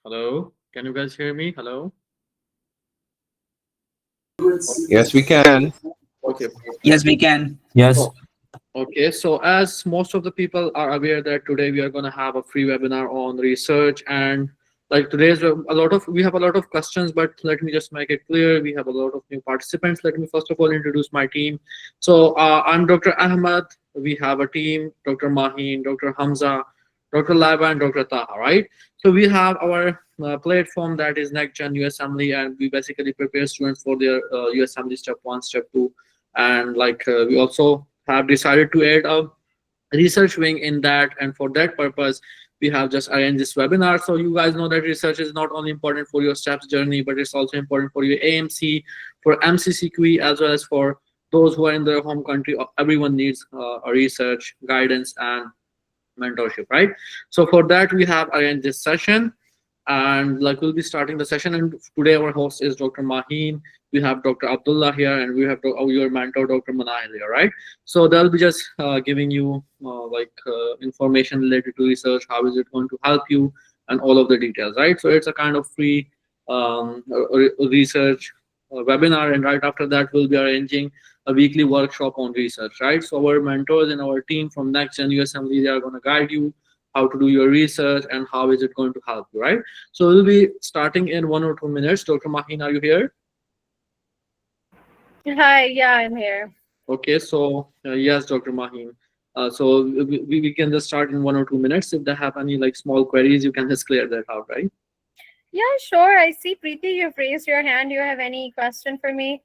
Hello, can you guys hear me? Hello. Yes, we can. Okay. Yes, we can. Yes. So, okay. So, as most of the people are aware that today we are going to have a free webinar on research, and like today's we have a lot of questions, but let me just make it clear we have a lot of new participants. Let me first of all introduce my team. So, I'm Dr. Ahmad. We have a team: Dr. Maheen, Dr. Hamza, Dr. Laiba, and Dr. Taha. Right. So we have our platform that is NextGen Usmle, and we basically prepare students for their Usmle step one, step two, and we also have decided to add a research wing in that, and for that purpose we have just arranged this webinar. So you guys know that research is not only important for your steps journey, but it's also important for your AMC, for MCCQE, as well as for those who are in their home country. Everyone needs a research guidance and mentorship, right? So for that we have arranged this session, and like we'll be starting the session. And today our host is Dr. Maheen. We have Dr. Abdullah here, and we have your mentor Dr. Manahil here, right? So they'll be just giving you information related to research, how is it going to help you, and all of the details, right? So it's a kind of free research webinar, and right after that we'll be arranging a weekly workshop on research, right? So our mentors and our team from NextGen Usmle, they are going to guide you how to do your research and how is it going to help you, right? So we'll be starting in 1 or 2 minutes. Dr. Maheen, are you here? Hi, yeah, I'm here. Okay, so yes, Dr. Maheen. So we can just start in 1 or 2 minutes. If they have any like small queries, you can just clear that out, right? Yeah, sure. I see, Preeti, you've raised your hand. Do you have any question for me?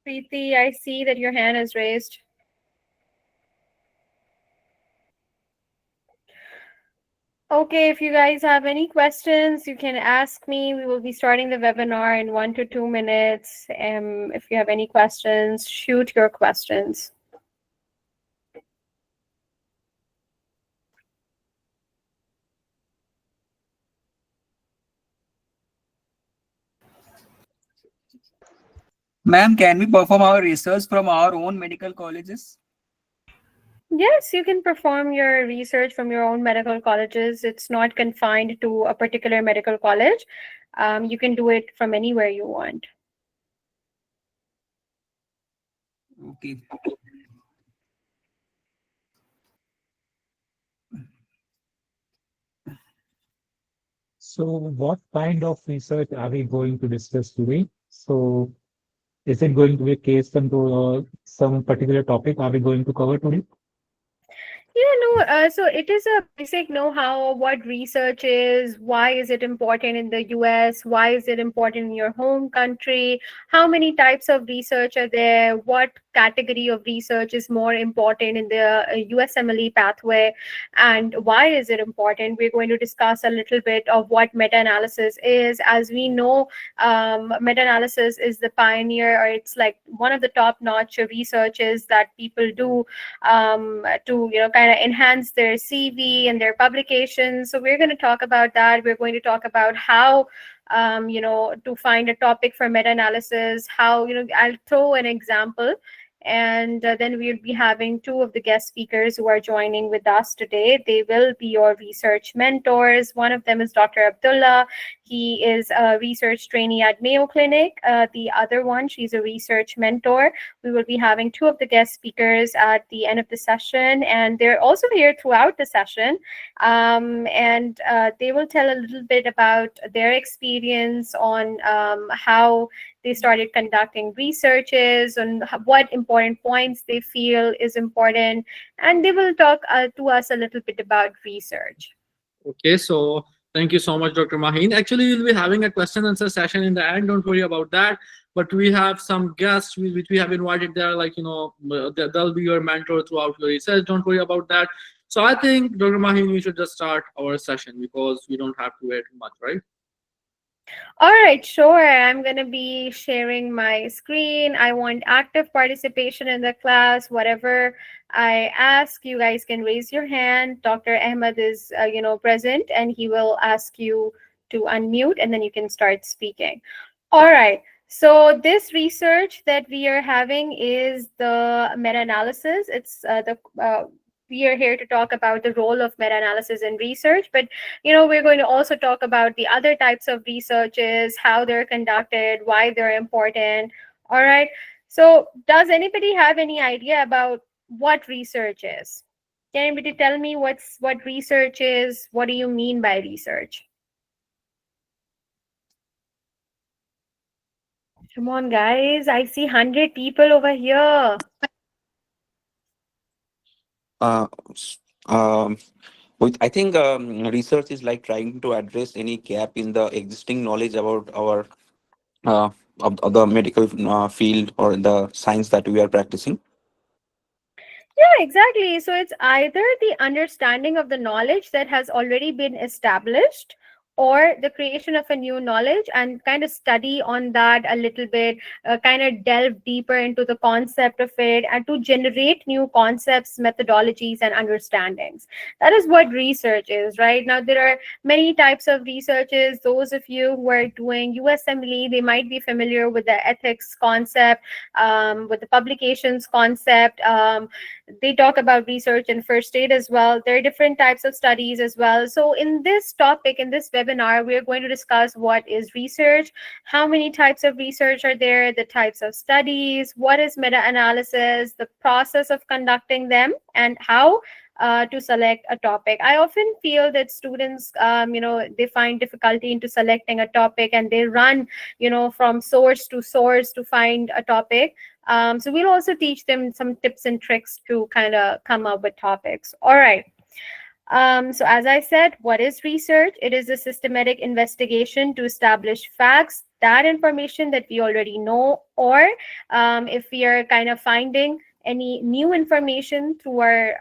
Preeti, I see that your hand is raised. Okay, if you guys have any questions, you can ask me. We will be starting the webinar in 1 to 2 minutes. If you have any questions, shoot your questions. Ma'am, can we perform our research from our own medical colleges? Yes, you can perform your research from your own medical colleges. It's not confined to a particular medical college. You can do it from anywhere you want. Okay. So what kind of research are we going to discuss today? So is it going to be case control or some particular topic are we going to cover today? Yeah, no, so it is a basic know-how of what research is, why is it important in the US, why is it important in your home country, how many types of research are there, what category of research is more important in the USMLE pathway, and why is it important. We're going to discuss a little bit of what meta-analysis is. As we know, meta-analysis is the pioneer, or it's like one of the top-notch researches that people do to kind of enhance their CV and their publications. So we're going to talk about that. We're going to talk about how to find a topic for meta-analysis. How I'll throw an example. And then we'll be having two of the guest speakers who are joining with us today. They will be your research mentors. One of them is Dr. Abdullah. He is a research trainee at Mayo Clinic. The other one, she's a research mentor. We will be having two of the guest speakers at the end of the session, and they're also here throughout the session. And they will tell a little bit about their experience on how they started conducting researches on what important points they feel is important, and they will talk to us a little bit about research. Okay, so thank you so much, Dr. Maheen. Actually, we'll be having a question and answer session in the end. Don't worry about that. But we have some guests which we have invited there, they'll be your mentor throughout your research. Don't worry about that. So I think, Dr. Maheen, we should just start our session because we don't have to wait much, right? All right, sure. I'm going to be sharing my screen. I want active participation in the class. Whatever I ask, you guys can raise your hand. Dr. Ahmed is, present, and he will ask you to unmute, and then you can start speaking. All right. So this research that we are having is the meta-analysis. It's we are here to talk about the role of meta-analysis in research, but we're going to also talk about the other types of researches, how they're conducted, why they're important. All right. So, does anybody have any idea about what research is? Can anybody tell me what research is? What do you mean by research? Come on, guys. I see 100 people over here. Uh, s- um, I think research is like trying to address any gap in the existing knowledge about our uh, of the medical field or the science that we are practicing. Yeah, exactly. So it's either the understanding of the knowledge that has already been established or the creation of a new knowledge and kind of study on that a little bit, kind of delve deeper into the concept of it and to generate new concepts, methodologies, and understandings. That is what research is, right? Now, there are many types of researches. Those of you who are doing USMLE, they might be familiar with the ethics concept, with the publications concept. They talk about research and first aid as well. There are different types of studies as well. So in this topic, in this webinar, we are going to discuss what is research, how many types of research are there, the types of studies, what is meta-analysis, the process of conducting them, and how to select a topic. I often feel that students, they find difficulty into selecting a topic and they run, from source to find a topic. So we'll also teach them some tips and tricks to kind of come up with topics. All right. So as I said, what is research? It is a systematic investigation to establish facts, that information that we already know, or if we are kind of finding any new information through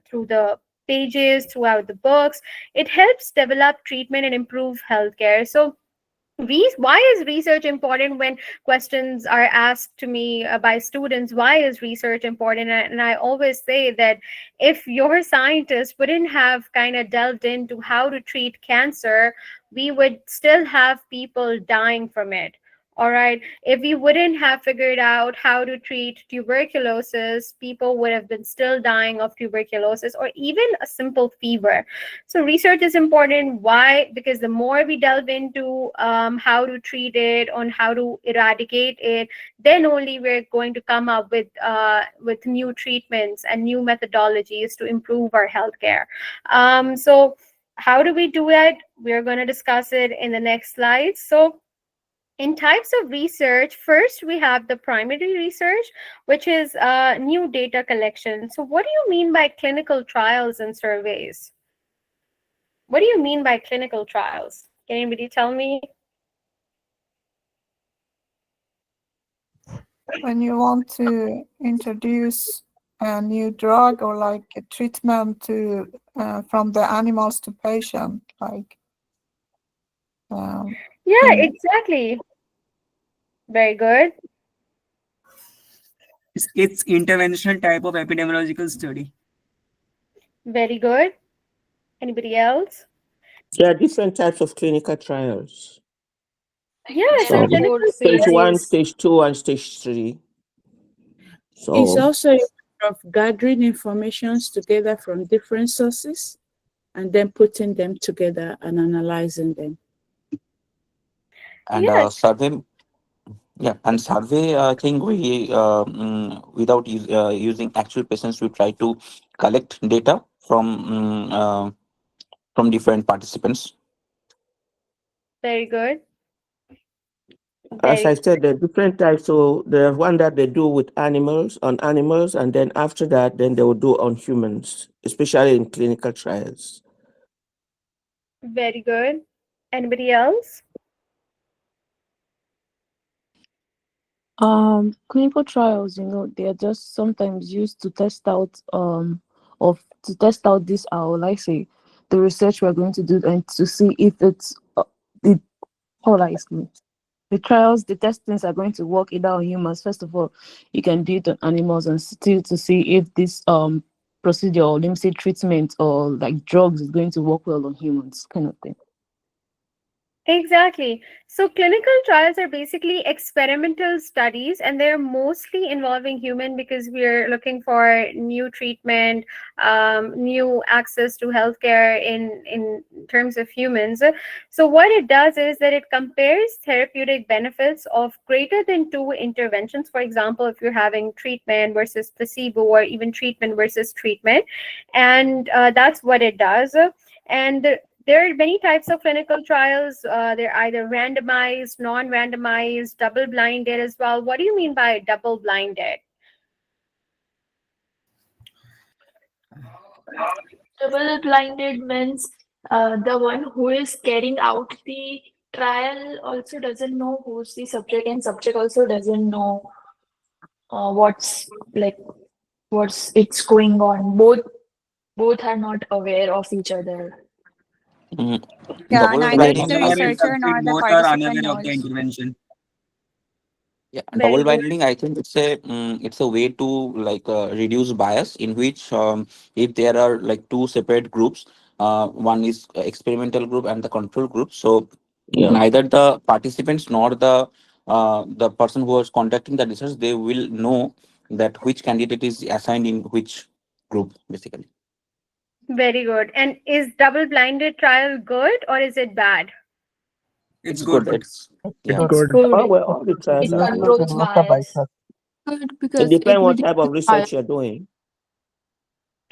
through the pages, throughout the books, it helps develop treatment and improve healthcare. So why is research important? When questions are asked to me by students, why is research important? And I always say that if your scientists wouldn't have kind of delved into how to treat cancer, we would still have people dying from it. All right. If we wouldn't have figured out how to treat tuberculosis, people would have been still dying of tuberculosis or even a simple fever. So research is important. Why? Because the more we delve into how to treat it, on how to eradicate it, then only we're going to come up with new treatments and new methodologies to improve our healthcare. So how do we do it? We're going to discuss it in the next slide. So in types of research, first we have the primary research, which is new data collection. So what do you mean by clinical trials and surveys? What do you mean by clinical trials? Can anybody tell me? When you want to introduce a new drug or like a treatment to from the animals to patient, like Yeah, in exactly. Very good. It's interventional type of epidemiological study. Very good. Anybody else? There are different types of clinical trials. Yeah, Like so So I clinical would say stage it one, is stage two, and stage three. it's So also a matter of gathering informations together from different sources and then putting them together and analyzing them. And yeah, survey, yeah, and survey. I think we without using actual patients, we try to collect data from different participants. very good. as Very I said, there are different types. So there's one that they do with animals, on animals, and then after that, then they will do on humans, especially in clinical trials. very good. Anybody else? Clinical trials, they are just sometimes used to test out of to test out this like say the research we're going to do and to see if it's it how will I explain? The trials, the testings are going to work either on humans. First of all, you can do it on animals and still to see if this procedure or let me say treatment or like drugs is going to work well on humans, kind of thing. Exactly. So clinical trials are basically experimental studies, and they're mostly involving human because we're looking for new treatment, new access to healthcare in terms of humans. So what it does is that it compares therapeutic benefits of greater than two interventions. For example, if you're having treatment versus placebo, or even treatment versus treatment, and that's what it does. And there are many types of clinical trials. They're either randomized, non-randomized, double-blinded as well. What do you mean by double-blinded? Double blinded means the one who is carrying out the trial also doesn't know who's the subject, and subject also doesn't know what's like what's it's going on. Both are not aware of each other. Mm, Yeah, double neither Like the blinding, I trial and think. researcher subject nor the both are participant unaware of the knows. intervention. Yeah, Very double good. blinding. I think it's a way to like reduce bias in which if there are like two separate groups, one is experimental group and the control group. So Yeah. neither the participants nor the person who is conducting the research, they will know that which candidate is assigned in which group basically. Very good. And is double-blinded trial good or is it bad? It's It's good. good. It's It's yeah. It's good. good. Oh, well, all the trials It are good. controls bias. Good It because it depends what type reduces of bias. research you're doing.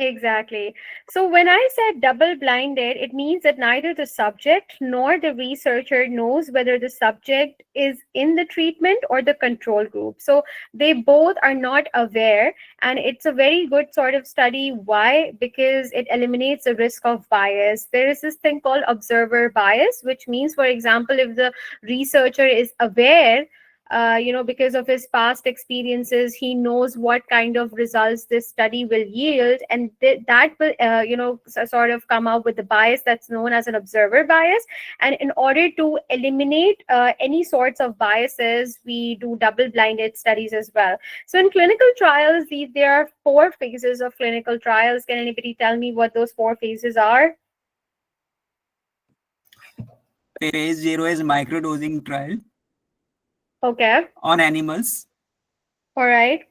Exactly. So when I said double blinded, it means that neither the subject nor the researcher knows whether the subject is in the treatment or the control group. So they both are not aware, and it's a very good sort of study. Why? Because it eliminates the risk of bias. There is this thing called observer bias, which means, for example, if the researcher is aware, because of his past experiences, he knows what kind of results this study will yield, and that will, sort of come out with the bias that's known as an observer bias. And in order to eliminate any sorts of biases, we do double-blinded studies as well. So in clinical trials, there are four phases of clinical trials. Can anybody tell me what those four phases are? Phase 0 is microdosing trial Okay, on animals. all right,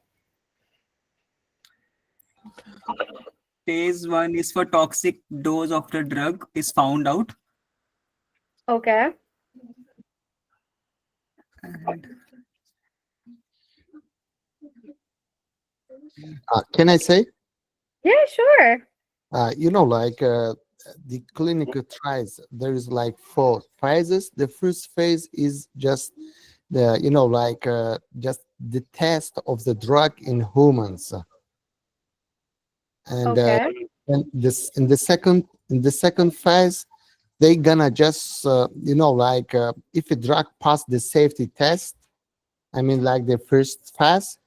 Phase 1 is for toxic dose of the drug is found out. okay. And Can I say, Yeah, sure. like the clinical trials, there is like four phases. The first phase is just the, just the test of the drug in humans, and Okay, this in the second phase, they gonna just if a drug pass the safety test, I mean like the first phase,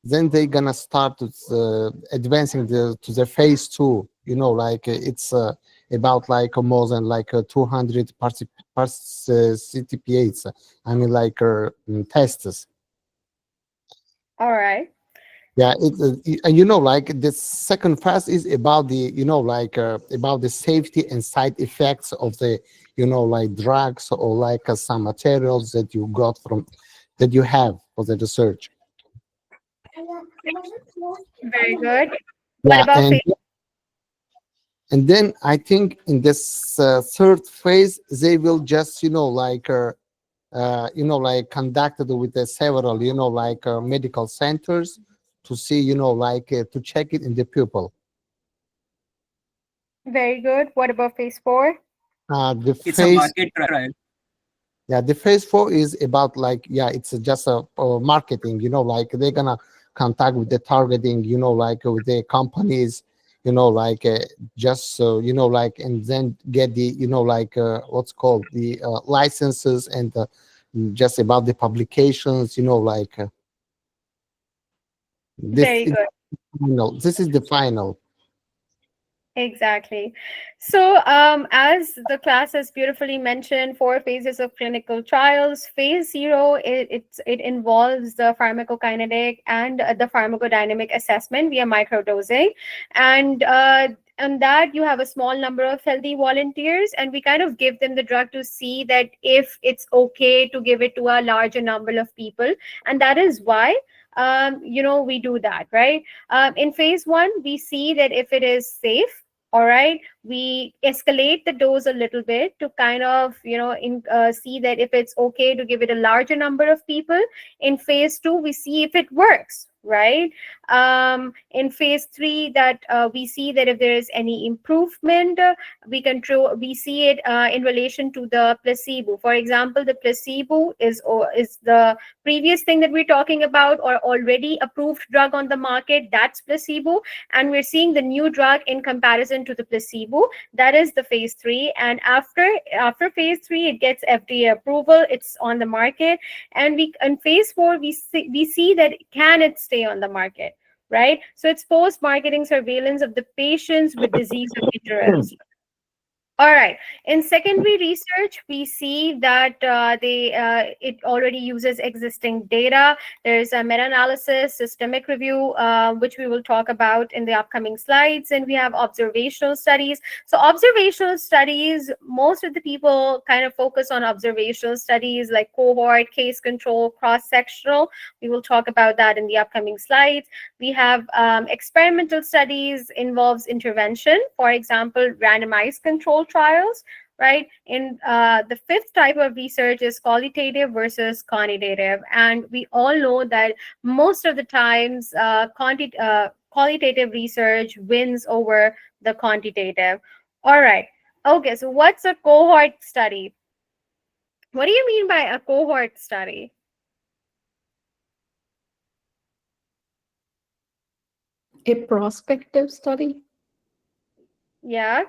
then they gonna start advancing to the phase two. It's about like more than like 200 CTPAs. I mean like tests. all right. Yeah, like the second phase is about the about the safety and side effects of the like drugs or like some materials that you got from that you have for the research. Very good. What Yeah, about and then I think in this third phase they will just like conducted with several medical centers to see to check it in the people. Very good. What about phase four? The it's a phase market trial. Yeah, the phase four is about like, yeah, it's just a marketing, like they're gonna contact with the targeting, like with the companies, like just so, like, and then get the, like what's called the licenses and just about the publications, like this Very is good. final. This is the final. Exactly. So, as the class has beautifully mentioned, four phases of clinical trials. Phase zero, it involves the pharmacokinetic and the pharmacodynamic assessment via microdosing, and And that you have a small number of healthy volunteers, and we kind of give them the drug to see that if it's okay to give it to a larger number of people. And that is why we do that, right? In phase 1, we see that if it is safe, all right, we escalate the dose a little bit to kind of see that if it's okay to give it a larger number of people. In phase 2, we see if it works, right? In phase 3, that we see that if there is any improvement, we see it in relation to the placebo. For example, the placebo is the previous thing that we're talking about, or already approved drug on the market, that's placebo. And we're seeing the new drug in comparison to the placebo. That is the phase 3. And after phase 3, it gets FDA approval, it's on the market. And we in phase 4, we see that can it stay on the market, right? So it's post marketing surveillance of the patients with disease of interest. All right. In secondary research, we see that it already uses existing data. There's a meta-analysis, systemic review, which we will talk about in the upcoming slides, and we have observational studies. So observational studies, most of the people kind of focus on observational studies like cohort, case control, cross-sectional. We will talk about that in the upcoming slides. We have experimental studies, involves intervention, for example, randomized control trials, right? In the fifth type of research is qualitative versus quantitative. And we all know that most of the times qualitative research wins over the quantitative. All right. Okay, so what's a cohort study? What do you mean by a cohort study? A prospective study? Yeah.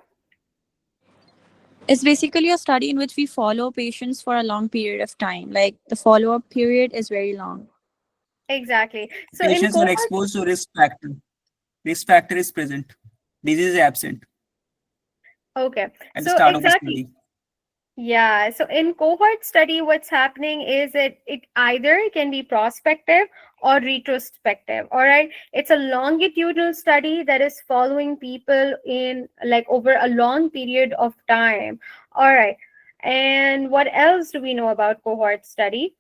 It's basically a study in which we follow patients for a long period of time. Like the follow-up period is very long. Exactly. So in Patients are cohort, exposed to risk factor. Risk factor is present. Disease is absent okay. at the So start of the exactly. study. Yeah, so in cohort study, what's happening is that it either can be prospective or retrospective. All right, it's a longitudinal study that is following people in like over a long period of time. All right, and what else do we know about cohort study?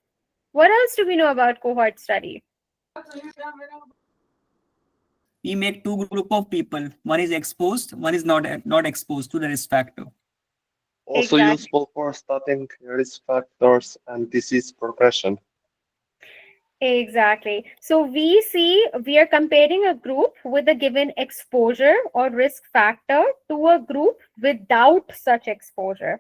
What else do we know about cohort study? We make two group of people. One is exposed, one is not exposed to the risk factor. Also Exactly. useful for studying risk factors and disease progression. Exactly. So we are comparing a group with a given exposure or risk factor to a group without such exposure.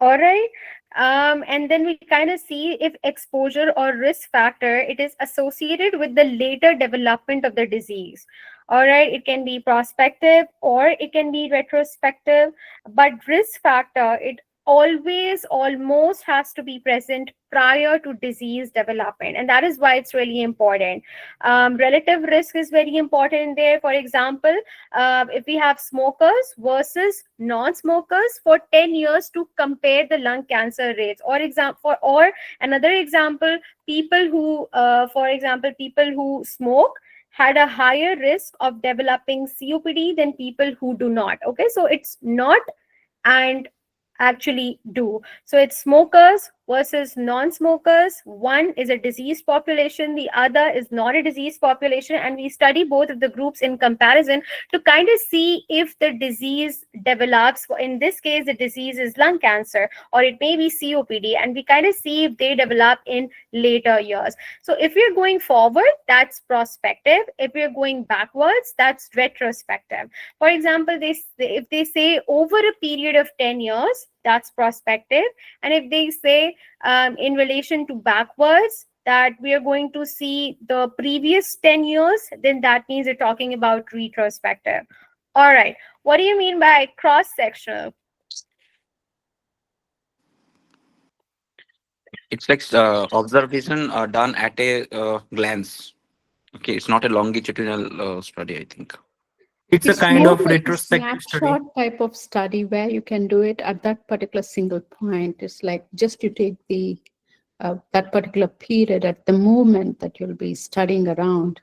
All right. And then we kind of see if exposure or risk factor it is associated with the later development of the disease. All right. It can be prospective or it can be retrospective, but risk factor it almost has to be present prior to disease development, and that is why it's really important. Relative risk is very important there. For example, if we have smokers versus non-smokers for 10 years to compare the lung cancer rates, or another example, people who people who smoke had a higher risk of developing COPD than people who do not. Okay, so it's not and actually do. So it's smokers versus non-smokers. One is a diseased population, the other is not a diseased population, and we study both of the groups in comparison to kind of see if the disease develops. In this case, the disease is lung cancer, or it may be COPD, and we kind of see if they develop in later years. So if we're going forward, that's prospective. If we're going backwards, that's retrospective. For example, if they say over a period of 10 years, that's prospective. And if they say in relation to backwards, that we are going to see the previous 10 years, then that means you're talking about retrospective. All right. What do you mean by cross-sectional? It's like observation done at a glance. Okay, it's not a longitudinal study, I think. It's a It's kind more of like a retrospective study. snapshot type of study where you can do it at that particular single point. It's like just you take the that particular period at the moment that you'll be studying around.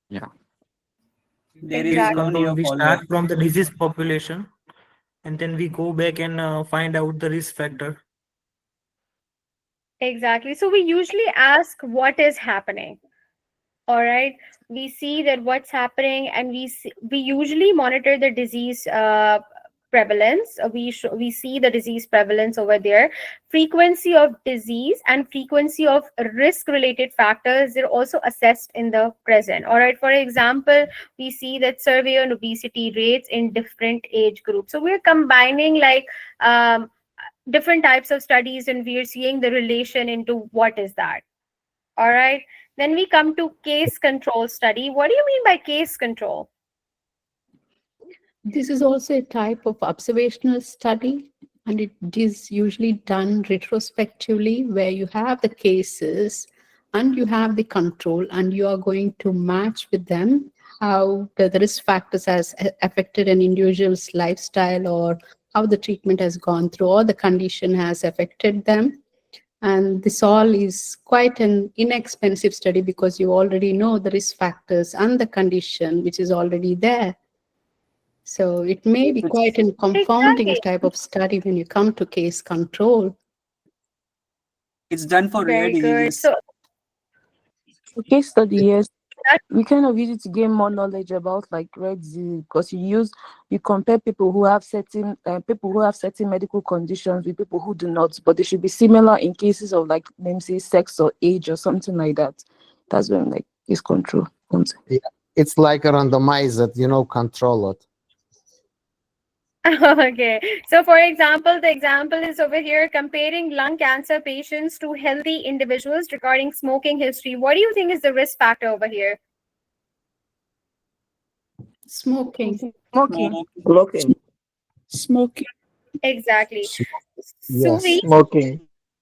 Yeah. There Case is no Exactly. control, near we follow-up. start from the disease population and then we go back and find out the risk factor. Exactly. So we usually ask what is happening. All right. We see that what's happening, and we usually monitor the disease prevalence. We see the disease prevalence over there, frequency of disease and frequency of risk related factors. They're also assessed in the present. All right. For example, we see that survey on obesity rates in different age groups. So we're combining like different types of studies, and we're seeing the relation into what is that. All right. Then we come to case control study. What do you mean by case control? This is also a type of observational study, and it is usually done retrospectively, where you have the cases and you have the control, and you are going to match with them how the risk factors has affected an individual's lifestyle, or how the treatment has gone through, or the condition has affected them. And this all is quite an inexpensive study, because you already know the risk factors and the condition which is already there. So it may be quite a confounding Exactly. type of study when you come to case control. It's done for rare Very good. diseases. So For case study, yes, that we kind of use it to gain more knowledge about like rare disease, because you compare people who have certain medical conditions with people who do not, but they should be similar in cases of like, let me say, sex or age or something like that. That's when like case control comes in. Yeah, it's like a randomized, control it. okay. So for example, the example is over here, comparing lung cancer patients to healthy individuals regarding smoking history. What do you think is the risk factor over here? Smoking. Smoking. Smoking. Smoking. Exactly. So Yes.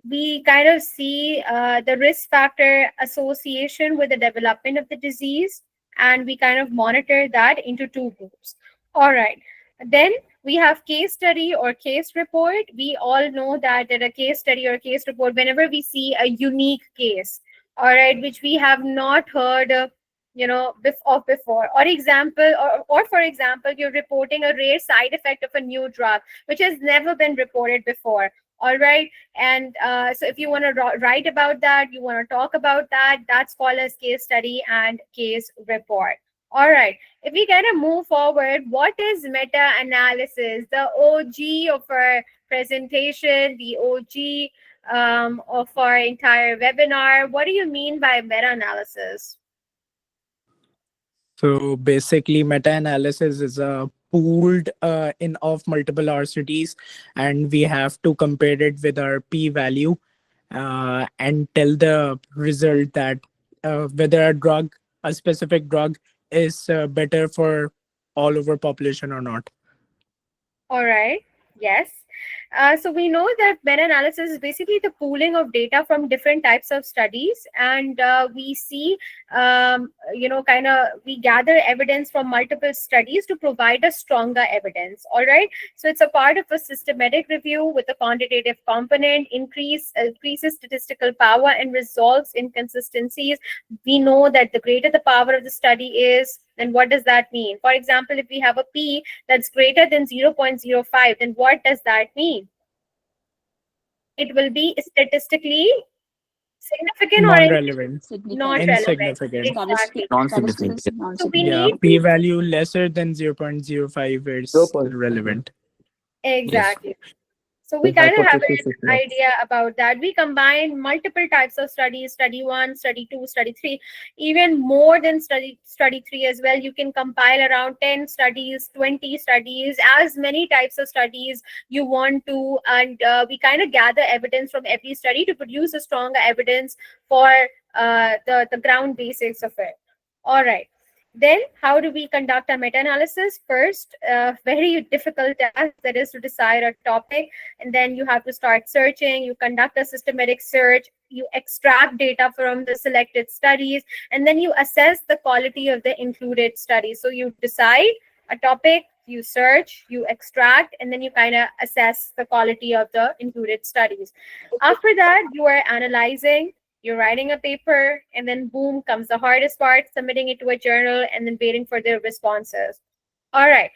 we kind of see the risk factor association with the development of the disease, and we kind of monitor that into two groups. All right. Then we have case study or case report. We all know that a case study or case report, whenever we see a unique case, all right, which we have not heard of before, or for example, you're reporting a rare side effect of a new drug which has never been reported before. All right. And so if you want to write about that, you want to talk about that, that's called as case study and case report. All right. If we kind of move forward, what is meta-analysis? The OG of our presentation, the OG of our entire webinar. What do you mean by meta-analysis? So basically, meta-analysis is a pooled in of multiple RCTs, and we have to compare it with our p-value and tell the result that whether a specific drug is better for all over population or not. All right. Yes. So we know that meta-analysis is basically the pooling of data from different types of studies, and we see, we gather evidence from multiple studies to provide a stronger evidence. All right. So it's a part of a systematic review with a quantitative component, increases statistical power and resolves inconsistencies. We know that the greater the power of the study is, then what does that mean? For example, if we have a P that's greater than 0.05, then what does that mean? It will be statistically significant or Non-relevant. not relevant. Insignificant. Exactly. Non-significant. So we Yeah, need to p-value lesser than 0.05 is relevant. exactly. So we kind of have an idea about that. We combine multiple types of studies, study 1, study 2, study 3, even more than study 3 as well. You can compile around 10 studies, 20 studies, as many types of studies you want to, and we kind of gather evidence from every study to produce a stronger evidence for the ground basics of it. All right. Then how do we conduct a meta-analysis? First, very difficult task, that is to decide a topic, and then you have to start searching. You conduct a systematic search, you extract data from the selected studies, and then you assess the quality of the included studies. So you decide a topic, you search, you extract, and then you kind of assess the quality of the included studies. After that, you are analyzing, You're writing a paper, and then boom comes the hardest part, submitting it to a journal and then waiting for their responses. All right.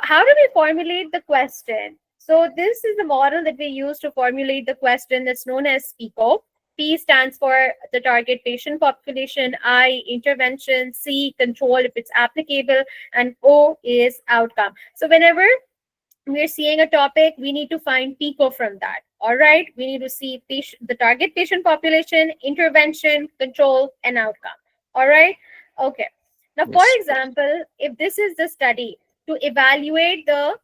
How do we formulate the question? So this is the model that we use to formulate the question that's known as PICO. P stands for the target patient population, I, intervention, C, control if it's applicable, and O is outcome. So whenever we're seeing a topic, we need to find PICO from that. All right. We need to see the target patient population, intervention, control, and outcome. All right. Okay. Now, for Yes. example, if this is the study to evaluate the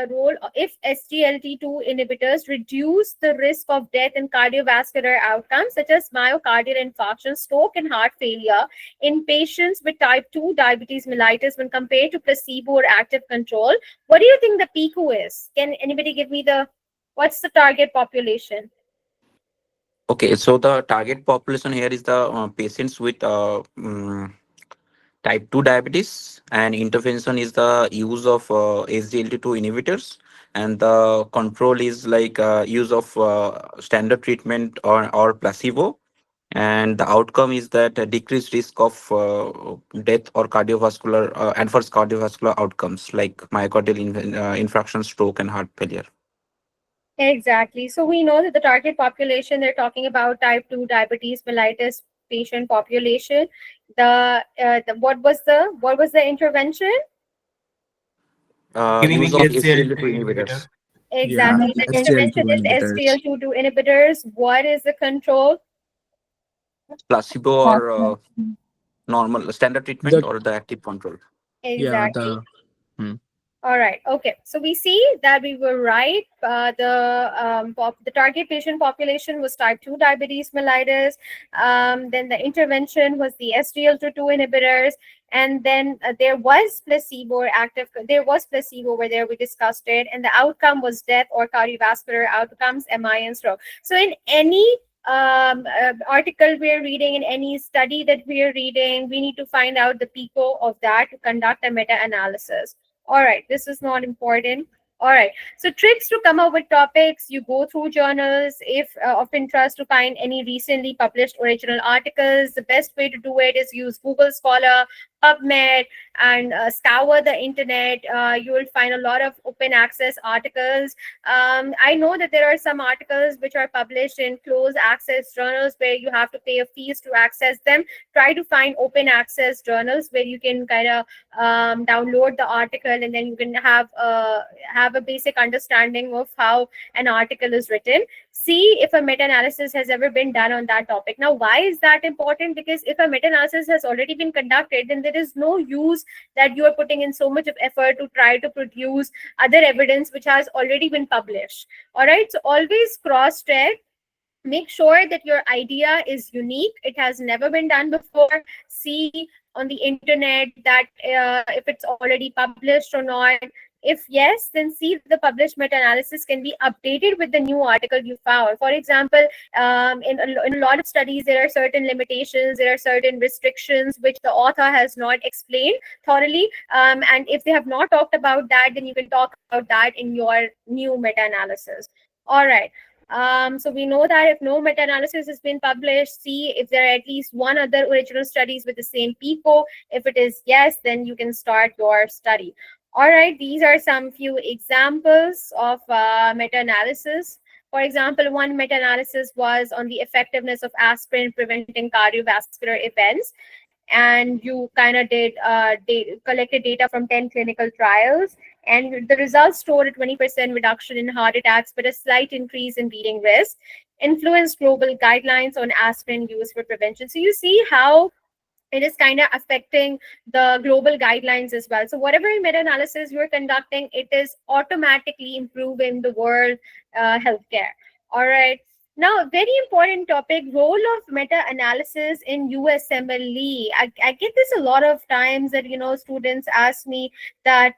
role if SGLT2 inhibitors reduce the risk of death and cardiovascular outcomes such as myocardial infarction, stroke, and heart failure in patients with type 2 diabetes mellitus when compared to placebo or active control, what do you think the PICO is? Can anybody give me what's the target population? Okay, so the target population here is the patients with type 2 diabetes, and intervention is the use of SGLT2 inhibitors, and the control is like use of standard treatment or placebo, and the outcome is that a decreased risk of death or cardiovascular adverse cardiovascular outcomes like myocardial infarction, stroke, and heart failure. Exactly. So we know that the target population, they're talking about type 2 diabetes mellitus patient population. What was the intervention? Giving Use of SGLT2 SGLT2 inhibitor. inhibitors, Yeah, Exactly. The SGLT2 intervention is inhibitors. SGLT2 inhibitors. What is the control? placebo or normal standard treatment The or the active control. yeah, Exactly. the hmm. All right. Okay. So we see that we were right. The target patient population was type 2 diabetes mellitus. Then the intervention was the SGLT2 inhibitors. And then there was placebo or active. There was placebo over there. We discussed it. And the outcome was death or cardiovascular outcomes, MI and stroke. So in any article we're reading, in any study that we're reading, we need to find out the PICO of that to conduct a meta-analysis. All right, this is not important. All right, so tricks to come up with topics. You go through journals if of interest to find any recently published original articles. The best way to do it is use Google Scholar, PubMed, and scour the internet. You will find a lot of open access articles. I know that there are some articles which are published in closed access journals where you have to pay a fees to access them. Try to find open access journals where you can kind of download the article, and then you can have a basic understanding of how an article is written. See if a meta-analysis has ever been done on that topic. Now, why is that important? Because if a meta-analysis has already been conducted, then there is no use that you are putting in so much of effort to try to produce other evidence which has already been published. All right, so always cross-check. Make sure that your idea is unique. It has never been done before. See on the internet that if it's already published or not. If yes, then see if the published meta-analysis can be updated with the new article you found. For example, in a lot of studies, there are certain limitations, there are certain restrictions which the author has not explained thoroughly. And if they have not talked about that, then you can talk about that in your new meta-analysis. All right. So we know that if no meta-analysis has been published, see if there are at least one other original studies with the same PICO. If it is yes, then you can start your study. All right, these are some few examples of meta-analysis. For example, one meta-analysis was on the effectiveness of aspirin preventing cardiovascular events. And you kind of collected data from 10 clinical trials, and the results showed a 20% reduction in heart attacks but a slight increase in bleeding risk, influenced global guidelines on aspirin use for prevention. So you see how it is kind of affecting the global guidelines as well. So whatever meta-analysis you're conducting, it is automatically improving the world healthcare. All right. Now, a very important topic, role of meta-analysis in USMLE. I get this a lot of times that, students ask me that,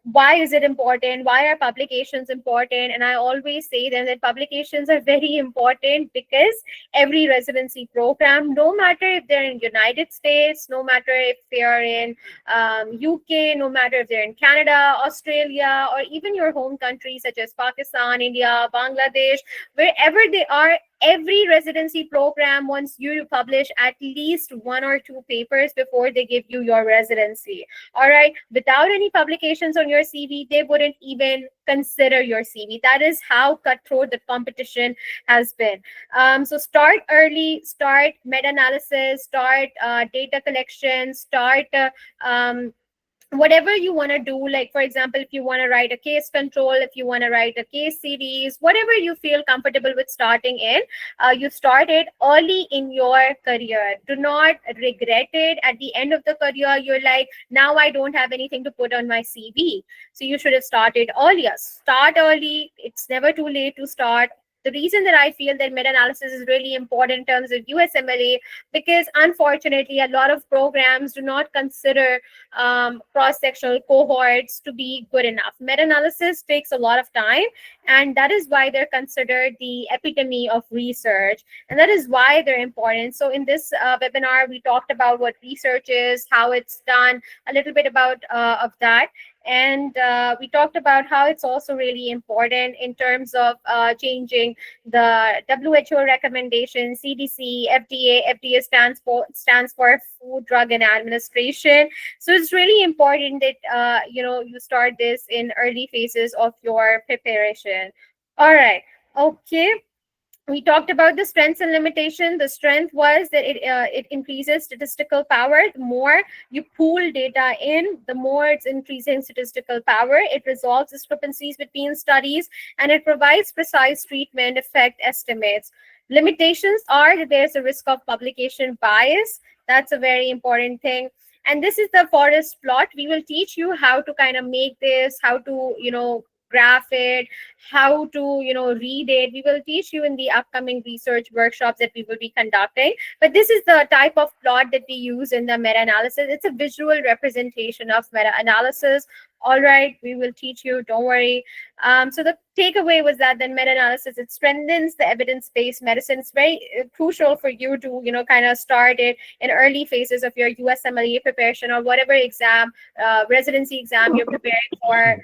why is it important? Why are publications important? And I always say then that publications are very important because every residency program, no matter if they're in United States, no matter if they are in UK, no matter if they're in Canada, Australia, or even your home countries such as Pakistan, India, Bangladesh, wherever they are, every residency program wants you to publish at least 1 or 2 papers before they give you your residency. All right. Without any publications on your CV, they wouldn't even consider your CV. That is how cutthroat the competition has been. So start early, start meta-analysis, start data collection, start whatever you want to do. Like, for example, if you want to write a case control, if you want to write a case series, whatever you feel comfortable with starting in, you start it early in your career. Do not regret it at the end of the career. You're like, now I don't have anything to put on my CV. So you should have started earlier. Start early. It's never too late to start. The reason that I feel that meta-analysis is really important in terms of USMLE, because unfortunately, a lot of programs do not consider cross-sectional cohorts to be good enough. Meta-analysis takes a lot of time, and that is why they're considered the epitome of research, and that is why they're important. So in this webinar, we talked about what research is, how it's done, a little bit about of that. And we talked about how it's also really important in terms of changing the WHO recommendation, CDC, FDA. FDA stands for Food, Drug, and Administration. So it's really important that you start this in early phases of your preparation. All right. Okay. We talked about the strengths and limitations. The strength was that it increases statistical power. The more you pool data in, the more it's increasing statistical power. It resolves discrepancies between studies, and it provides precise treatment effect estimates. Limitations are that there's a risk of publication bias. That's a very important thing. And this is the forest plot. We will teach you how to kind of make this, how to, graph it, how to read it. We will teach you in the upcoming research workshops that we will be conducting. But this is the type of plot that we use in the meta-analysis. It's a visual representation of meta-analysis. All right, we will teach you, don't worry. So the takeaway was that then meta-analysis, it strengthens the evidence-based medicine. It's very crucial for you to kind of start it in early phases of your USMLE preparation, or whatever exam, residency exam you're preparing for.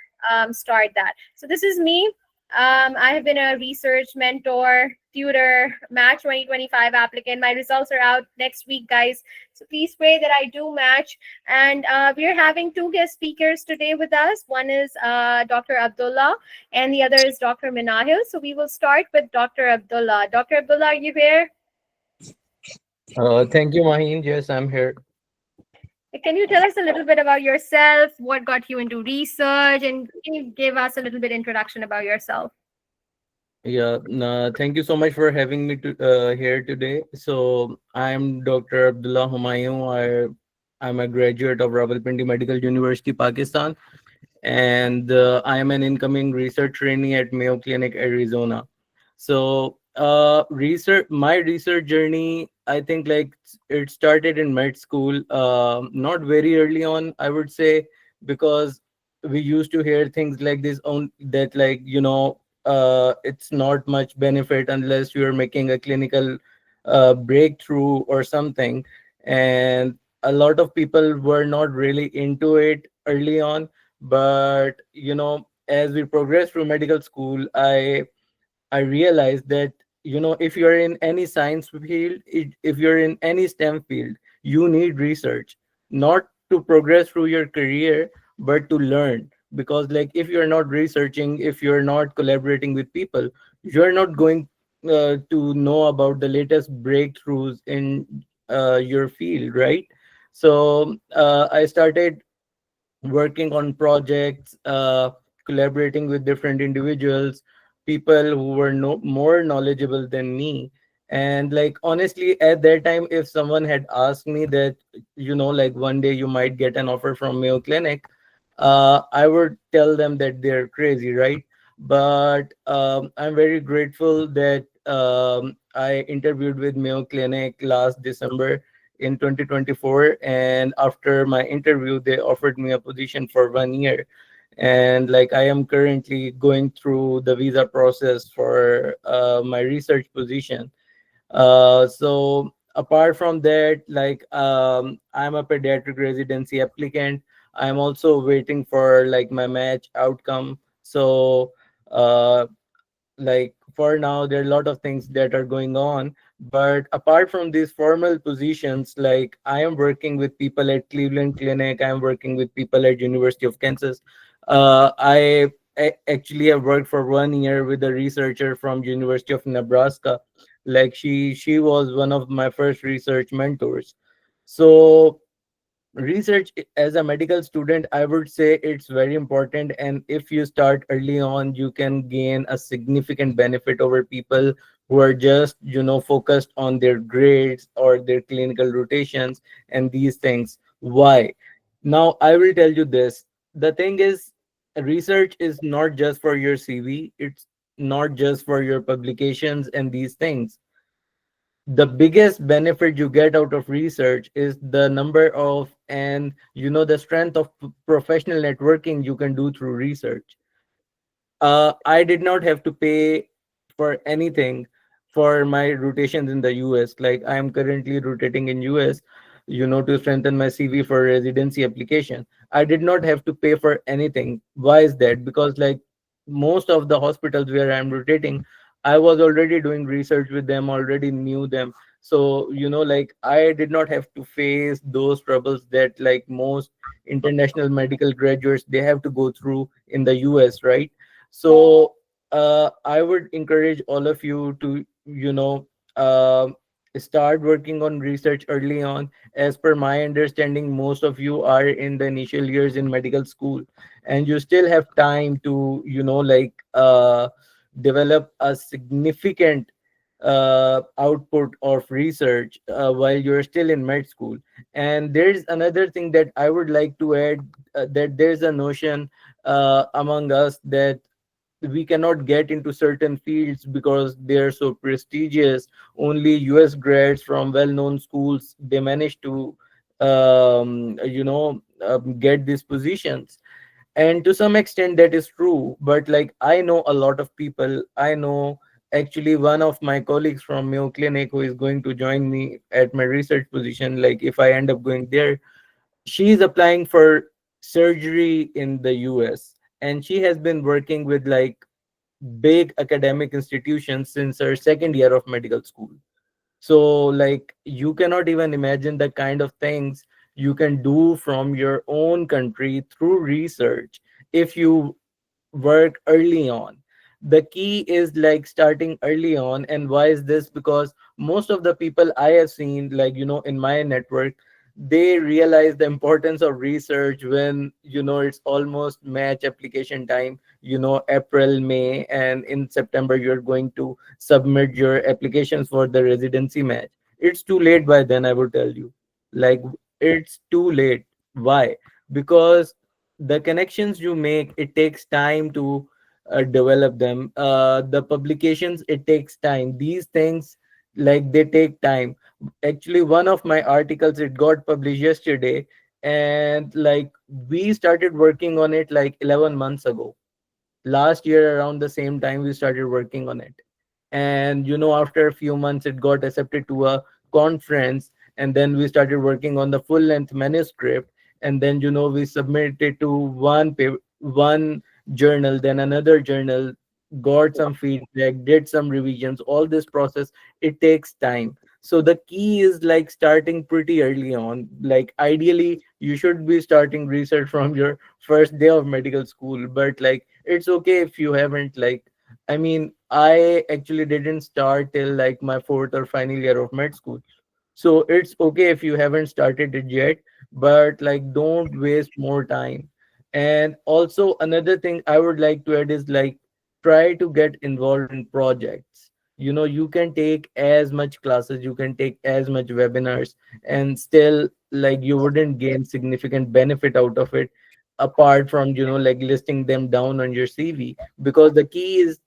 Start that. So this is me. I have been a research mentor, tutor, Match 2025 applicant. My results are out next week, guys. So please pray that I do match. And we're having 2 guest speakers today with us. One is Dr. Abdullah, and the other is Dr. Minahil. So we will start with Dr. Abdullah. Dr. Abdullah, are you here? Thank you, Maheen. Yes, I'm here. Can you tell us a little bit about yourself? What got you into research? And can you give us a little bit introduction about yourself? Yeah, thank you so much for having me here today. So I'm Dr. Abdullah Humayun. I'm a graduate of Rawalpindi Medical University, Pakistan, and I am an incoming research trainee at Mayo Clinic, Arizona. So my research journey, I think like it started in med school, not very early on, I would say, because we used to hear things like this on that, like, it's not much benefit unless you're making a clinical breakthrough or something. And a lot of people were not really into it early on. But as we progress through medical school, I realized that if you're in any science field, if you're in any STEM field, you need research, not to progress through your career, but to learn. Because like if you're not researching, if you're not collaborating with people, you're not going to know about the latest breakthroughs in your field, right? So I started working on projects, collaborating with different individuals, people who were more knowledgeable than me. And like honestly, at that time, if someone had asked me that, like one day you might get an offer from Mayo Clinic, I would tell them that they're crazy, right? But I'm very grateful that I interviewed with Mayo Clinic last December, in 2024, and after my interview they offered me a position for 1 year. And like I am currently going through the visa process for my research position. So apart from that, like I'm a pediatric residency applicant. I'm also waiting for like my match outcome. So uh, like for now there are a lot of things that are going on, but apart from these formal positions, like I am working with people at Cleveland Clinic, I am working with people at University of Kansas. Actually have worked for 1 year with a researcher from University of Nebraska. Like she was one of my first research mentors. So research as a medical student, I would say it's very important, and if you start early on you can gain a significant benefit over people who are just focused on their grades or their clinical rotations and these things. Why? Now I will tell you this. The thing is, research is not just for your CV, it's not just for your publications and these things. The biggest benefit you get out of research is the number of and the strength of professional networking you can do through research. I did not have to pay for anything for my rotations in the US. Like I am currently rotating in US, to strengthen my CV for residency application. I did not have to pay for anything. Why is that? Because like most of the hospitals where I'm rotating, I was already doing research with them, already knew them. So, like I did not have to face those troubles that like most international medical graduates they have to go through in the US, right? So I would encourage all of you to uh, start working on research early on. As per my understanding, most of you are in the initial years in medical school, and you still have time to develop a significant output of research while you're still in med school. And there's another thing that I would like to add, that there's a notion among us that we cannot get into certain fields because they're so prestigious. Only US grads from well-known schools they manage to get these positions. And to some extent that is true, but like I know a lot of people. I know actually one of my colleagues from Mayo Clinic who is going to join me at my research position. Like if I end up going there, she's applying for surgery in the US, and she has been working with like big academic institutions since her second year of medical school. So like you cannot even imagine the kind of things you can do from your own country through research if you work early on. The key is like starting early on. And why is this? Because most of the people I have seen, like in my network, they realize the importance of research when it's almost match application time, April, May, and in September you're going to submit your applications for the residency match. It's too late by then, I would tell you. Like it's too late. Why? Because the connections you make, it takes time to develop them. The publications, it takes time. These things, like they take time. Actually one of my articles, it got published yesterday, and like we started working on it like 11 months ago. Last year around the same time we started working on it. And after a few months it got accepted to a conference, and then we started working on the full length manuscript. And then we submitted it to one journal, then another journal, got some feedback, did some revisions. All this process, it takes time. So the key is like starting pretty early on. Like ideally you should be starting research from your first day of medical school, but like it's okay if you haven't. Like I mean, I actually didn't start till like my fourth or final year of med school. So it's okay if you haven't started it yet, but like don't waste more time. And also another thing I would like to add is like try to get involved in projects. You can take as much classes, you can take as much webinars, and still like you wouldn't gain significant benefit out of it, apart from like listing them down on your CV. Because the key is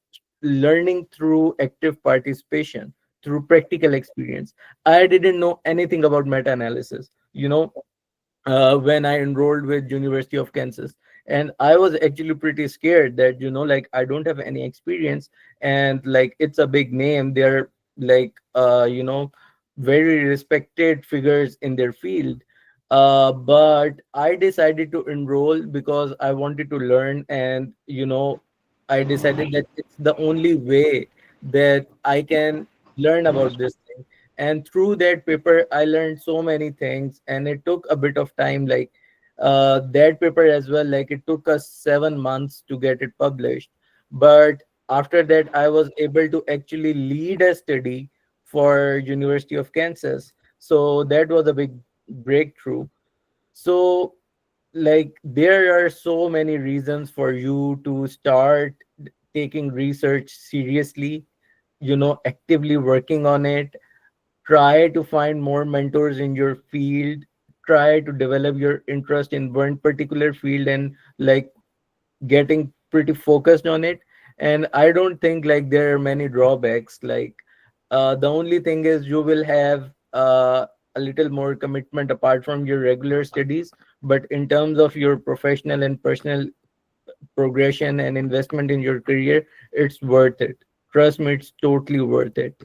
learning through active participation. through practical experience. I didn't know anything about meta-analysis, when I enrolled with University of Kansas. And I was actually pretty scared that, like I don't have any experience, and like it's a big name. They're like very respected figures in their field. But I decided to enroll because I wanted to learn, and I decided that it's the only way that I can learn about this thing. And through that paper I learned so many things, and it took a bit of time, like that paper as well, like it took us 7 months to get it published. But after that I was able to actually lead a study for University of Kansas, so that was a big breakthrough. So like there are so many reasons for you to start taking research seriously, actively working on it. Try to find more mentors in your field. Try to develop your interest in one particular field, and like getting pretty focused on it. And I don't think like there are many drawbacks. Like the only thing is you will have a little more commitment apart from your regular studies, but in terms of your professional and personal progression and investment in your career, it's worth it. Trust me, it's totally worth it.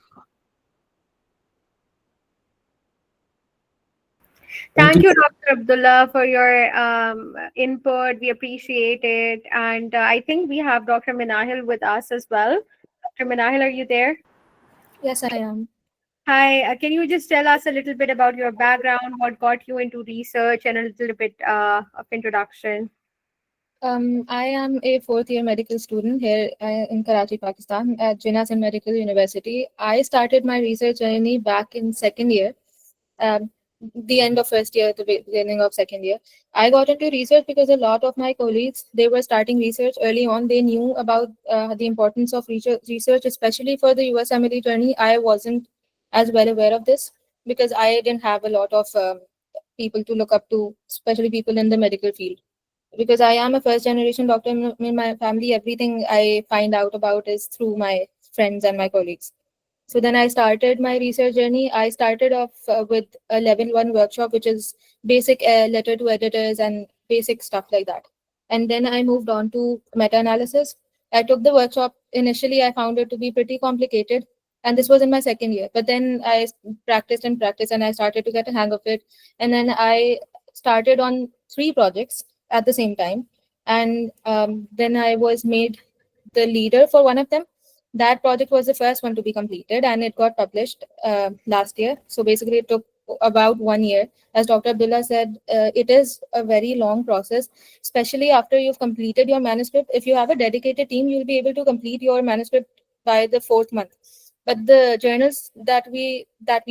Thank you, Dr. Abdullah, for your input. We appreciate it. And I think we have Dr. Minahil with us as well. Dr. Minahil, are you there? Yes, I am. Hi, can you just tell us a little bit about your background, what got you into research, and a little bit of introduction? I am a fourth year medical student here in Karachi, Pakistan at Jinnah Medical University. I started my research journey back in second year, um, the end of first year, the beginning of second year. I got into research because a lot of my colleagues, they were starting research early on. They knew about the importance of research, especially for the USMLE journey. I wasn't as well aware of this because I didn't have a lot of people to look up to, especially people in the medical field. Because I am a first generation doctor in my family, everything I find out about is through my friends and my colleagues. So then I started my research journey. I started off with a level 1 workshop, which is basic letter to editors and basic stuff like that. And then I moved on to meta analysis. I took the workshop. Initially, I found it to be pretty complicated. And this was in my second year. But then I practiced and practiced, and I started to get a hang of it. And then I started on 3 projects at the same time. And then I was made the leader for one of them. That project was the first one to be completed, and it got published last year. So basically it took about 1 year. As Dr. Abdullah said, it is a very long process, especially after you've completed your manuscript. If you have a dedicated team, you'll be able to complete your manuscript by the 4th month. But the journals that we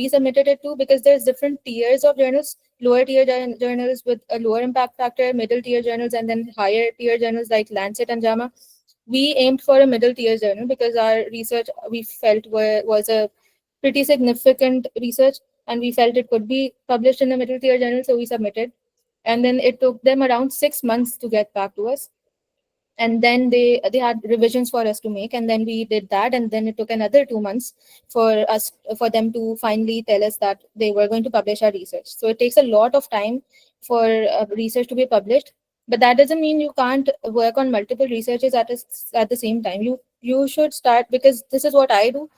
submitted it to, because there's different tiers of journals, lower tier journals with a lower impact factor, middle tier journals, and then higher tier journals like Lancet and JAMA. We aimed for a middle tier journal because our research, we felt, was a pretty significant research, and we felt it could be published in a middle tier journal, so we submitted. And then it took them around 6 months to get back to us. And then they had revisions for us to make, and then we did that, and then it took another 2 months for them to finally tell us that they were going to publish our research. So it takes a lot of time for research to be published, but that doesn't mean you can't work on multiple researches at the same time. You should start, because this is what I do.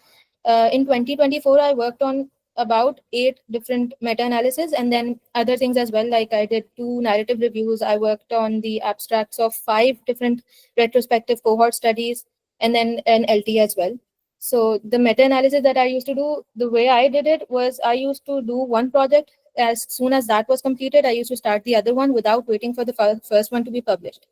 In 2024, I worked on about 8 different meta-analysis, and then other things as well. Like I did 2 narrative reviews. I worked on the abstracts of 5 different retrospective cohort studies, and then an LT as well. So the meta-analysis that I used to do, the way I did it was I used to do one project. As soon as that was completed, I used to start the other one without waiting for the first one to be published.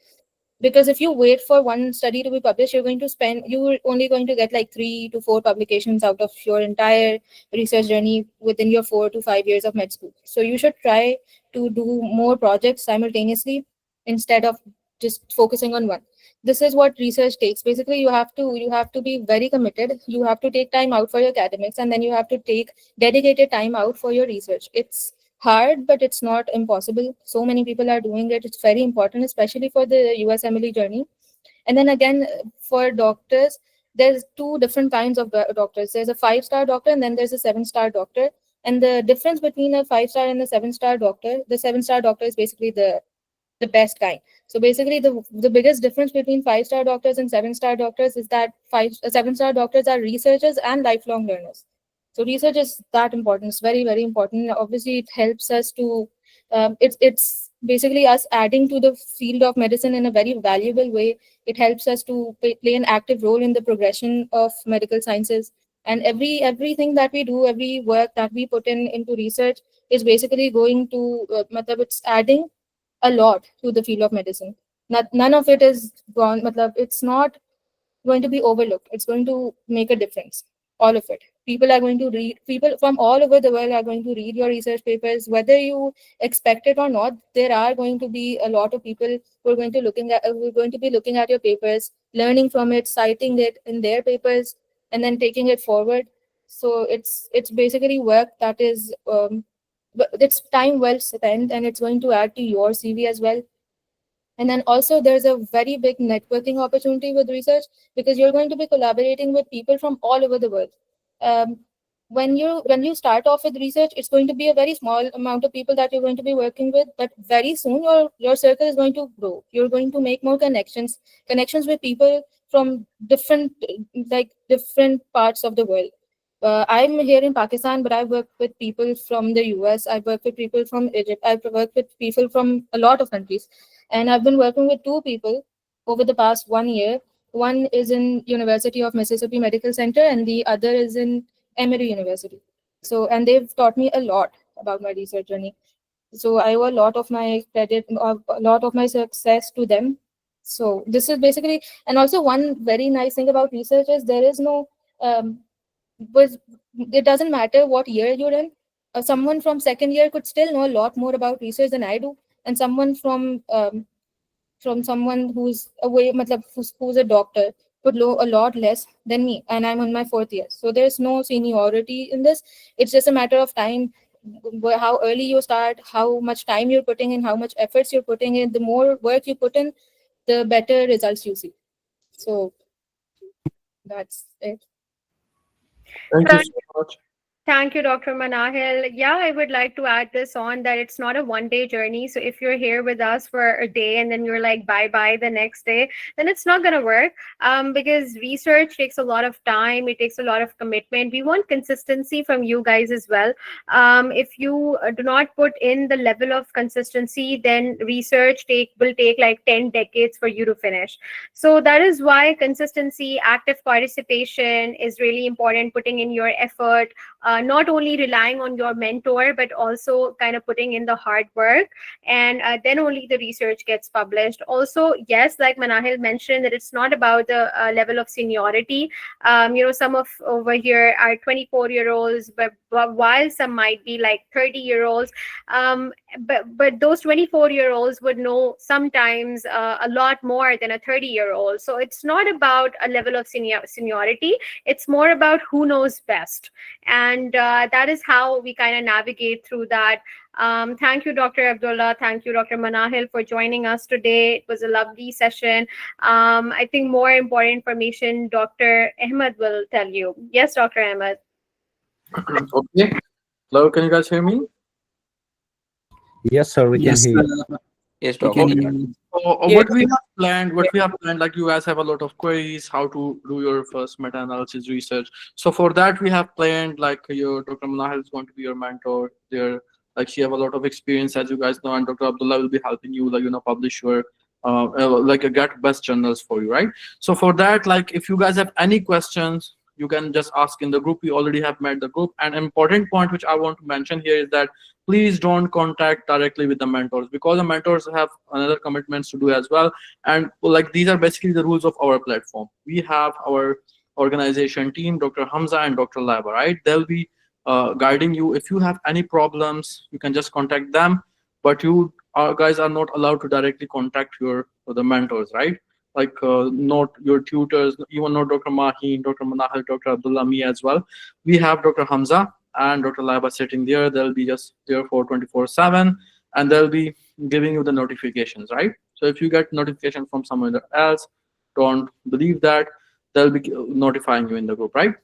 Because if you wait for one study to be published, you're only going to get like 3 to 4 publications out of your entire research journey within your 4 to 5 years of med school. So you should try to do more projects simultaneously instead of just focusing on one. This is what research takes. Basically, you have to be very committed. You have to take time out for your academics, and then you have to take dedicated time out for your research. It's hard, but it's not impossible. So many people are doing it. It's very important, especially for the USMLE journey. And then again, for doctors, there's two different kinds of doctors. There's a 5-star doctor and then there's a 7-star doctor. And the difference between a 5-star and a 7-star doctor, the 7-star doctor is basically the best kind. So basically, the biggest difference between 5-star doctors and 7-star doctors is that 7-star doctors are researchers and lifelong learners. So research is that important. It's very, very important. Obviously, it helps us to it's basically us adding to the field of medicine in a very valuable way. It helps us to play an active role in the progression of medical sciences. And everything that we do, every work that we put in into research is basically going to it's adding a lot to the field of medicine. None of it is gone. It's not going to be overlooked. It's going to make a difference. All of it. People are going to read. People from all over the world are going to read your research papers, whether you expect it or not. There are going to be a lot of people who are going to be looking at your papers, learning from it, citing it in their papers, and then taking it forward. So it's basically work that is it's time well spent, and it's going to add to your CV as well. And then also there's a very big networking opportunity with research, because you're going to be collaborating with people from all over the world. Um, when you start off with research, it's going to be a very small amount of people that you're going to be working with, but very soon your circle is going to grow. You're going to make more connections with people from different parts of the world. I'm here in Pakistan, but I've worked with people from the US. I've worked with people from Egypt. I've worked with people from a lot of countries. And I've been working with two people over the past 1 year. One is in University of Mississippi Medical Center, and the other is in Emory University. So, and they've taught me a lot about my research journey. So I owe a lot of my credit, a lot of my success to them. So this is basically, and also one very nice thing about research is there is no was it doesn't matter what year you're in. Someone from second year could still know a lot more about research than I do, and someone from someone who's away, who's a doctor, could know a lot less than me, and I'm on my fourth year. So there's no seniority in this. It's just a matter of time, how early you start, how much time you're putting in, how much efforts you're putting in. The more work you put in, the better results you see. So that's it. Thank you so much. Thank you, Dr. Manahil. Yeah, I would like to add this on that it's not a one-day journey. So if you're here with us for a day and then you're like bye-bye the next day, then it's not going to work, because research takes a lot of time. It takes a lot of commitment. We want consistency from you guys as well. If you do not put in the level of consistency, then research will take like 10 decades for you to finish. So that is why consistency, active participation is really important, putting in your effort, not only relying on your mentor, but also kind of putting in the hard work, and then only the research gets published. Also, yes, like Manahil mentioned, that it's not about the level of seniority. Some of over here are 24-year-olds, but while some might be like 30-year-olds, but those 24-year-olds would know sometimes a lot more than a 30-year-old. So it's not about a level of seniority. It's more about who knows best. And that is how we kind of navigate through that. Thank you, Dr. Abdullah. Thank you, Dr. Manahil, for joining us today. It was a lovely session. I think more important information Dr. Ahmed will tell you. Yes, Dr. Ahmed. Okay. Hello, can you guys hear me? Yes, sir, we Yes, can hear you. Yes, We Doc. can Okay. hear you. So what we have planned, like you guys have a lot of queries, how to do your first meta-analysis research. So for that, we have planned, like your Dr. Manahil is going to be your mentor there. Like she have a lot of experience, as you guys know, and Dr. Abdullah will be helping you, like, publish your get best journals for you, right? So for that, like if you guys have any questions, you can just ask in the group. We already have made the group. An important point which I want to mention here is that please don't contact directly with the mentors, because the mentors have another commitments to do as well. And like these are basically the rules of our platform. We have our organization team, Dr. Hamza and Dr. Laba, right? They'll be guiding you. If you have any problems, you can just contact them, but you guys are not allowed to directly contact the mentors, right? Like not your tutors, even not Dr. Maheen, Dr. Manahil, Dr. Abdullah, me as well. We have Dr. Hamza and Dr. Laba sitting there. They'll be just there for 24/7, and they'll be giving you the notifications, right? So if you get notification from someone else, don't believe that. they'll be notifying you in the group, right?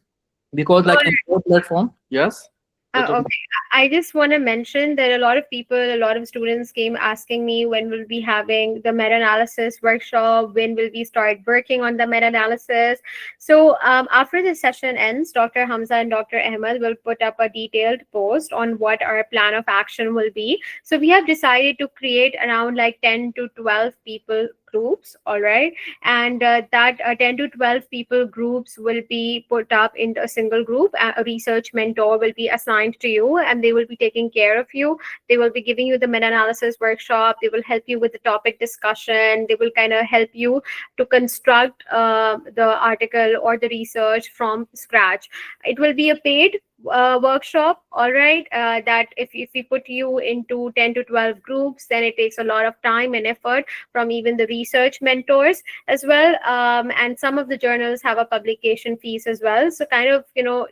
Because like in both platform, yes. Okay, I just want to mention that a lot of people, a lot of students came asking me when we'll be having the meta-analysis workshop, when will we start working on the meta-analysis. So after the session ends, Dr. Hamza and Dr. Ahmed will put up a detailed post on what our plan of action will be. So we have decided to create around like 10 to 12 people groups, all right, and that 10 to 12 people groups will be put up into a single group. A research mentor will be assigned to you, and they will be taking care of you. They will be giving you the meta-analysis workshop. They will help you with the topic discussion. They will kind of help you to construct the article or the research from scratch. It will be a paid workshop, all right, that if we put you into 10 to 12 groups, then it takes a lot of time and effort from even the research mentors as well, and some of the journals have a publication fees as well. So kind of,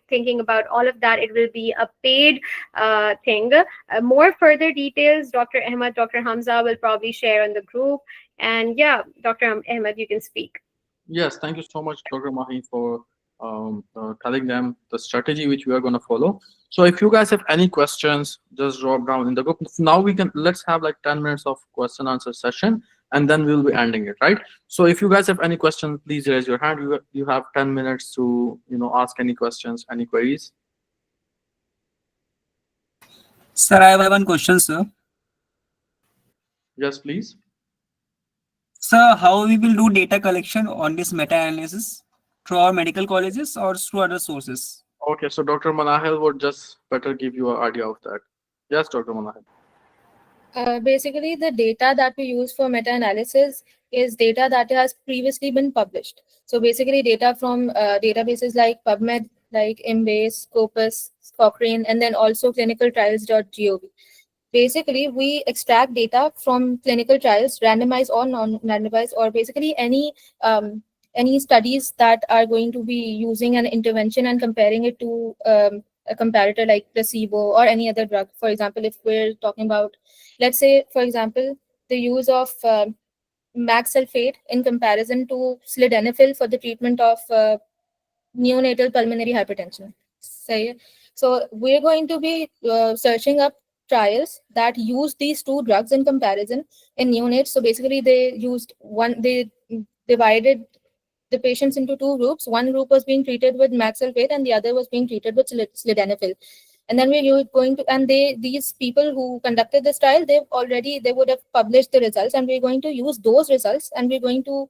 thinking about all of that, it will be a paid thing. More further details, Dr. Ahmed, Dr. Hamza will probably share on the group. And yeah, Dr. Ahmed, you can speak. Yes, thank you so much, Dr. Mahi, for telling them the strategy which we are going to follow. So if you guys have any questions, just drop down in the group. Now let's have like 10 minutes of question answer session, and then we'll be ending it, right? So if you guys have any questions, please raise your hand. You have 10 minutes to ask any questions, any queries. Sir, I have one question, sir. Yes, please. Sir, how we will do data collection on this meta-analysis? Through our medical colleges or through other sources? Okay, so Dr. Manahil would just better give you an idea of that. Yes, Dr. Manahil. Basically, the data that we use for meta-analysis is data that has previously been published. So basically data from databases like PubMed, like Embase, Scopus, Cochrane, and then also clinicaltrials.gov. Basically, we extract data from clinical trials, randomized or non-randomized, or basically any studies that are going to be using an intervention and comparing it to a comparator like placebo or any other drug. For example, if we're talking about, let's say, for example, the use of max sulfate in comparison to sildenafil for the treatment of neonatal pulmonary hypertension. So we're going to be searching up trials that use these two drugs in comparison in neonates. So basically they divided the patients into two groups. One group was being treated with max sulfate and the other was being treated with sildenafil. And then we're going to, and these people who conducted this trial, they would have published the results, and we're going to use those results, and we're going to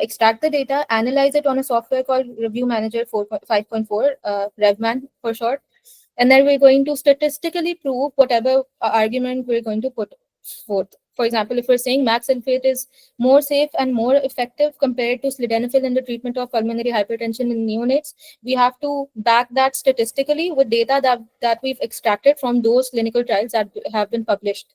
extract the data, analyze it on a software called Review Manager 5.4, RevMan for short. And then we're going to statistically prove whatever argument we're going to put forth. For example, if we're saying max sulfate is more safe and more effective compared to sildenafil in the treatment of pulmonary hypertension in neonates, we have to back that statistically with data that we've extracted from those clinical trials that have been published.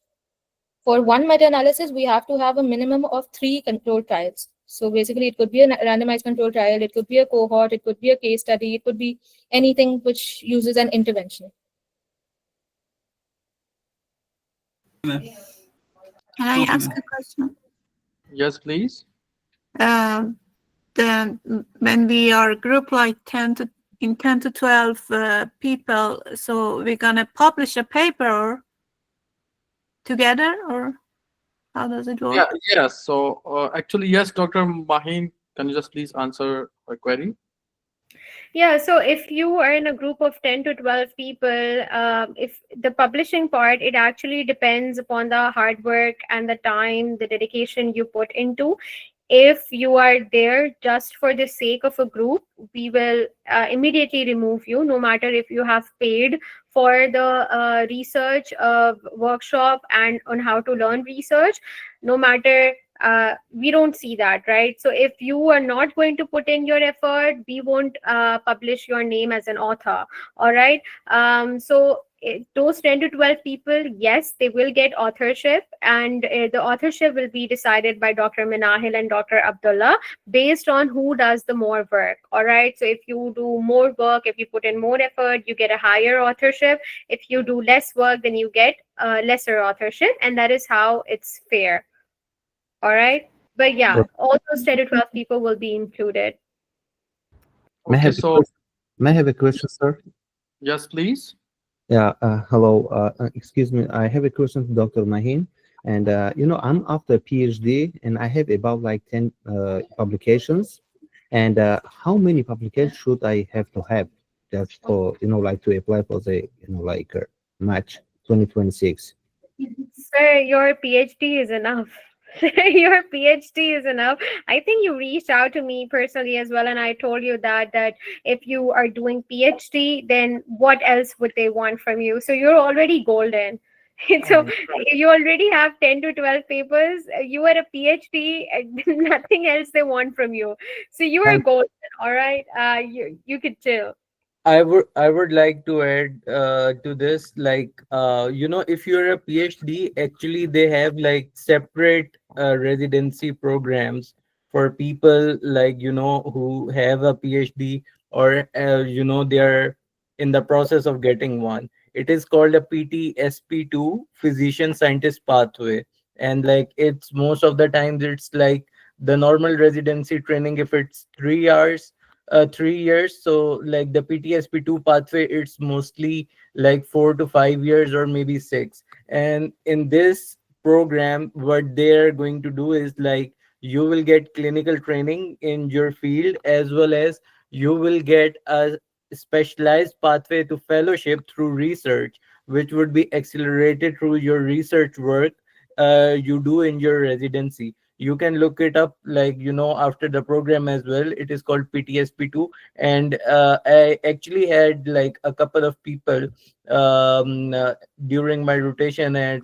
For one meta-analysis, we have to have a minimum of 3 control trials. So basically, it could be a randomized control trial, it could be a cohort, it could be a case study, it could be anything which uses an intervention. Can I ask a question? Yes, please. Then when we are group like 10 to 12 people, so we're gonna publish a paper together, or how does it work? Yes. So actually, yes, Dr. Mahin, can you just please answer a query? Yeah, so if you are in a group of 10 to 12 people, if the publishing part, it actually depends upon the hard work and the time, the dedication you put into. If you are there just for the sake of a group, we will immediately remove you, no matter if you have paid for the research workshop and on how to learn research, no matter we don't see that, right? So if you are not going to put in your effort, we won't publish your name as an author, all right? Those 10 to 12 people, yes, they will get authorship, and the authorship will be decided by Dr. Minahil and Dr. Abdullah based on who does the more work, all right? So if you do more work, if you put in more effort, you get a higher authorship. If you do less work, then you get lesser authorship, and that is how it's fair. All right. But yeah, all those 10 to 12 people will be included. May I Okay, have a so question? May I have a question, sir? yes, please. Yeah, hello. Excuse me. I have a question to Dr. Mahin. And, I'm after PhD and I have about like 10 publications. And how many publications should I have just for, like to apply for the, like March 2026? Sir, your PhD is enough. Your PhD is enough. I think you reached out to me personally as well, and I told you that if you are doing PhD, then what else would they want from you? So you're already golden. So you already have 10 to 12 papers. You are a PhD, and nothing else they want from you. So you are Thank golden. All right. You could chill. I would like to add to this, like if you're a PhD, actually they have like separate residency programs for people, like who have a PhD, or they're in the process of getting one. It is called a PTSP2, physician scientist pathway. And like it's most of the times it's like the normal residency training, if it's 3 hours, 3 years. So like the PTSP2 pathway, it's mostly like 4 to 5 years or maybe six. And in this program, what they're going to do is like you will get clinical training in your field, as well as you will get a specialized pathway to fellowship through research, which would be accelerated through your research work you do in your residency. You can look it up, like after the program as well. It is called PTSP2. And I actually had like a couple of people during my rotation at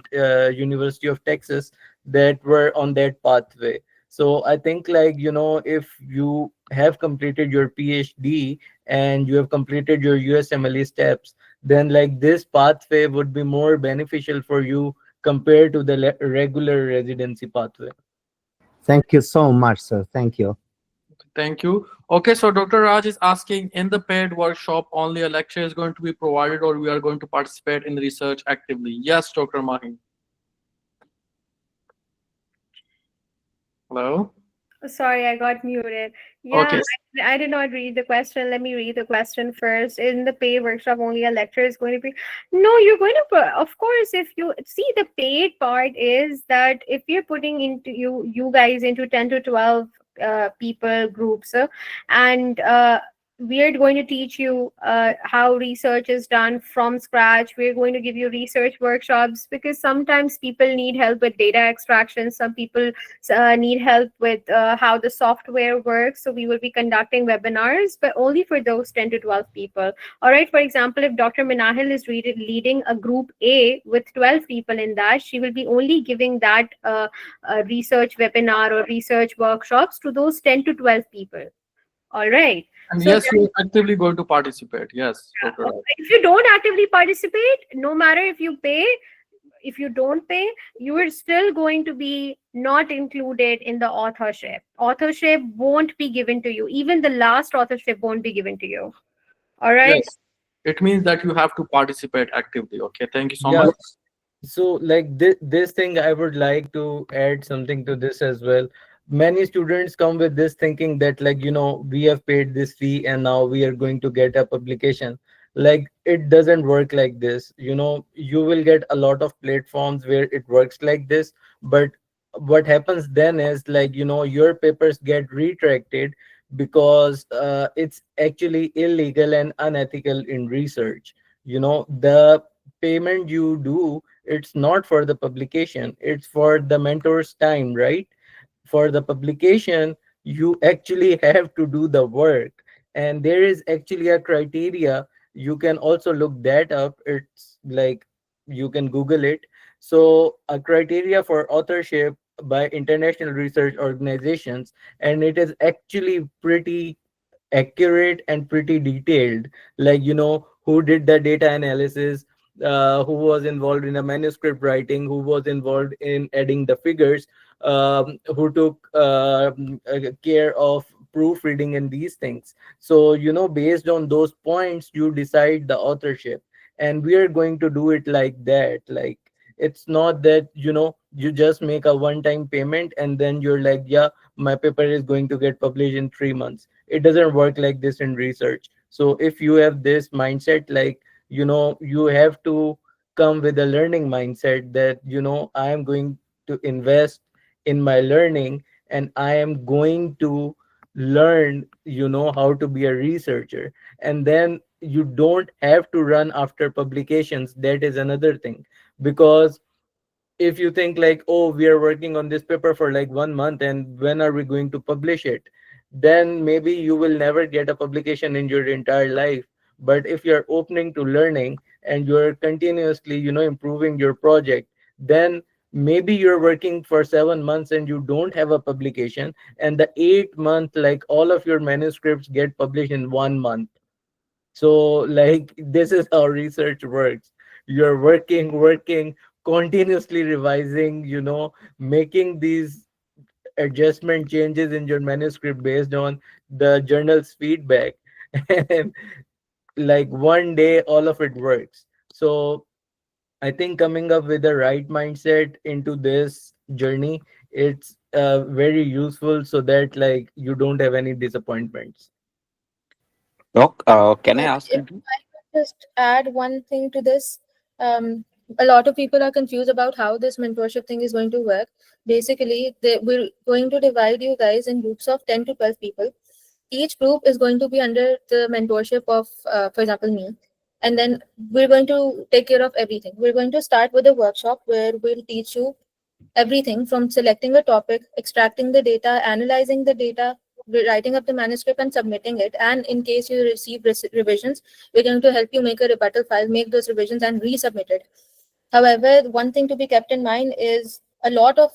University of Texas that were on that pathway. So I think, like if you have completed your PhD and you have completed your USMLE steps, then like this pathway would be more beneficial for you compared to the regular residency pathway. Thank you so much, sir. Thank you. Thank you. Okay, so Dr. Raj is asking, in the paid workshop, only a lecture is going to be provided, or we are going to participate in research actively? Yes, Dr. Mahin. Hello? Sorry, I got muted. Yeah, Okay. I did not read the question. Let me read the question first. In the paid workshop, only a lecture is going to be. No, you're going to put, of course, if you see the paid part is that if you're putting into you guys into 10 to 12 people groups, and we're going to teach you how research is done from scratch. We're going to give you research workshops because sometimes people need help with data extraction. Some people need help with how the software works. So we will be conducting webinars, but only for those 10 to 12 people. All right. For example, if Dr. Minahil is leading a group A with 12 people in that, she will be only giving that research webinar or research workshops to those 10 to 12 people. All right. And So yes, you're actively going to participate. Yes, Dr. Raj. if you don't actively participate, no matter if you pay, if you don't pay, you are still going to be not included in the authorship. Authorship won't be given to you. Even the last authorship won't be given to you. All right. Yes. It means that you have to participate actively. Okay. Thank you so Yeah. much. So like this thing, I would like to add something to this as well. Many students come with this thinking that, like we have paid this fee and now we are going to get a publication. Like it doesn't work like this. You will get a lot of platforms where it works like this, but what happens then is, like your papers get retracted because it's actually illegal and unethical in research. The payment you do, it's not for the publication, it's for the mentor's time, right? For the publication, you actually have to do the work, and there is actually a criteria. You can also look that up. It's like you can Google it. So a criteria for authorship by international research organizations, and it is actually pretty accurate and pretty detailed. Like who did the data analysis, who was involved in the manuscript writing, who was involved in adding the figures, who took care of proofreading and these things. So based on those points, you decide the authorship. And we are going to do it like that. Like it's not that you just make a one time payment and then you're like, yeah, my paper is going to get published in 3 months. it doesn't work like this in research. So if you have this mindset, like, you have to come with a learning mindset, that I am going to invest in my learning, and I am going to learn how to be a researcher. And then you don't have to run after publications. That is another thing. Because if you think like, oh, we are working on this paper for like 1 month, and when are we going to publish it, then maybe you will never get a publication in your entire life. But if you're opening to learning, and you're continuously improving your project, then maybe you're working for 7 months and you don't have a publication, and the 8th month, like, all of your manuscripts get published in 1 month. So, like, this is how research works. You're working, continuously revising, making these adjustment changes in your manuscript based on the journal's feedback. And like, one day all of it works. So I think coming up with the right mindset into this journey, it's very useful, so that like you don't have any disappointments. Doc, can I ask If you? I could just add one thing to this, a lot of people are confused about how this mentorship thing is going to work. Basically, we're going to divide you guys in groups of 10 to 12 people. Each group is going to be under the mentorship of, for example, me. And then we're going to take care of everything. We're going to start with a workshop where we'll teach you everything from selecting a topic, extracting the data, analyzing the data, writing up the manuscript and submitting it. And in case you receive revisions, we're going to help you make a rebuttal file, make those revisions and resubmit it. However, one thing to be kept in mind is a lot of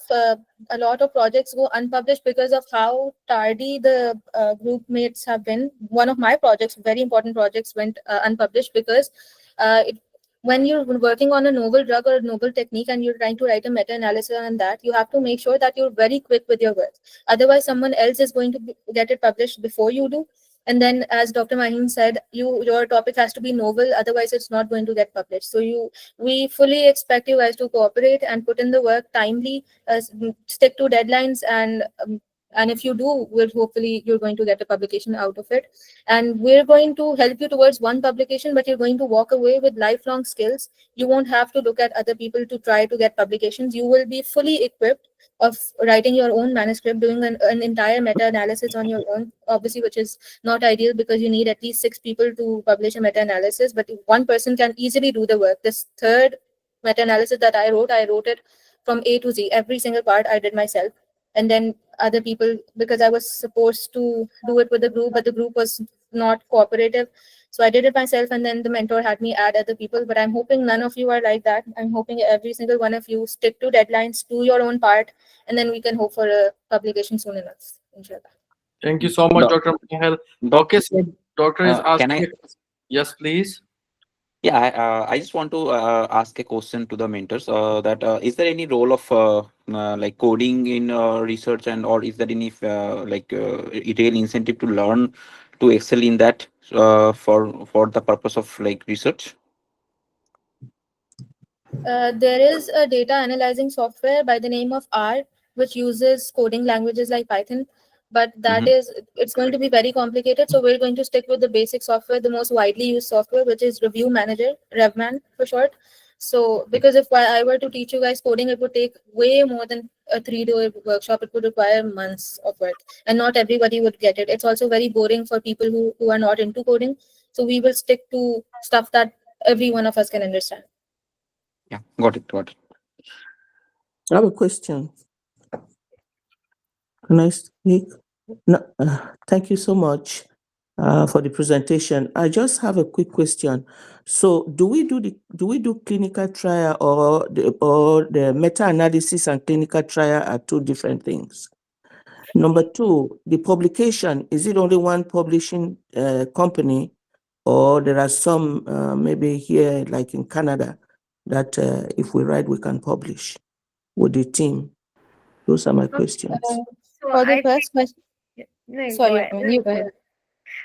projects go unpublished because of how tardy the group mates have been. One of my projects, very important projects, went unpublished because it when you're working on a novel drug or a novel technique and you're trying to write a meta-analysis on that, you have to make sure that you're very quick with your work. Otherwise, someone else is going to get it published before you do. And then, as Dr. Maheen said, your topic has to be novel, otherwise it's not going to get published. So we fully expect you guys to cooperate and put in the work timely, stick to deadlines, and if you do, we'll hopefully you're going to get a publication out of it. And we're going to help you towards one publication, but you're going to walk away with lifelong skills. You won't have to look at other people to try to get publications. You will be fully equipped of writing your own manuscript, doing an entire meta-analysis on your own, obviously, which is not ideal because you need at least 6 people to publish a meta-analysis, but one person can easily do the work. This third meta-analysis that I wrote it from A to Z. Every single part I did myself. And then other people, because I was supposed to do it with the group, but the group was not cooperative. So I did it myself, and then the mentor had me add other people. But I'm hoping none of you are like that. I'm hoping every single one of you stick to deadlines, do your own part, and then we can hope for a publication soon enough. Inshallah. Thank you so much, Dr. Mahel. Okay, so doctor is Can I? asking. Yes, please. Yeah, I just want to ask a question to the mentors. That is there any role of like coding in research, and or is there any real incentive to learn to excel in that for the purpose of like research? There is a data analyzing software by the name of R, which uses coding languages like Python, but it's going to be very complicated. So we're going to stick with the basic software, the most widely used software, which is Review Manager, RevMan for short. So because if I were to teach you guys coding, it would take way more than a 3-day workshop. It would require months of work, and not everybody would get it. It's also very boring for people who are not into coding. So we will stick to stuff that every one of us can understand. Yeah, got it. I have a question. Can I speak? No, thank you so much for the presentation. I just have a quick question. So, do we do clinical trial, or the meta-analysis and clinical trial are two different things? Number two, the publication, is it only one publishing company, or there are some maybe here, like in Canada, that if we write, we can publish with the team? Those are my questions. So For the I first question, think, no, go sorry, ahead. you go ahead.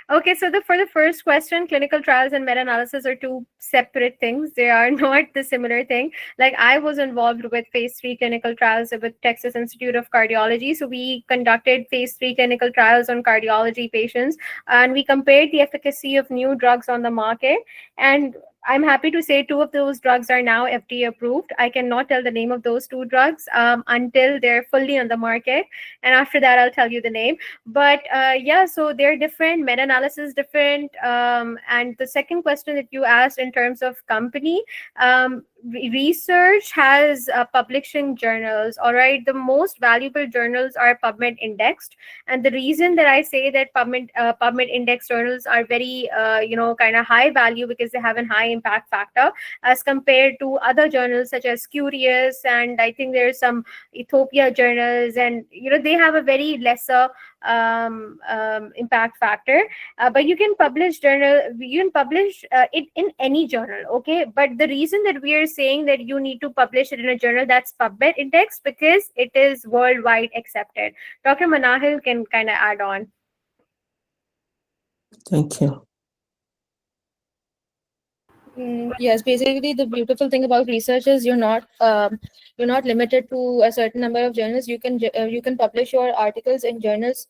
Okay, so for the first question, clinical trials and meta-analysis are two separate things. They are not the similar thing. Like I was involved with phase 3 clinical trials with Texas Institute of Cardiology. So we conducted phase 3 clinical trials on cardiology patients, and we compared the efficacy of new drugs on the market. And I'm happy to say two of those drugs are now FDA approved. I cannot tell the name of those two drugs until they're fully on the market, and after that, I'll tell you the name. But yeah, so they're different, meta-analysis different. And the second question that you asked in terms of company, research has publishing journals. All right, the most valuable journals are PubMed indexed, and the reason that I say that PubMed index journals are very kind of high value, because they have a high impact factor as compared to other journals such as Curious, and I think there's some Ethiopia journals, and they have a very lesser impact factor. But you can publish it in any journal, okay? But the reason that we are saying that you need to publish it in a journal that's PubMed index, because it is worldwide accepted. Dr. Manahil can kind of add on. Thank you. Yes, basically the beautiful thing about research is you're not limited to a certain number of journals. You can publish your articles in journals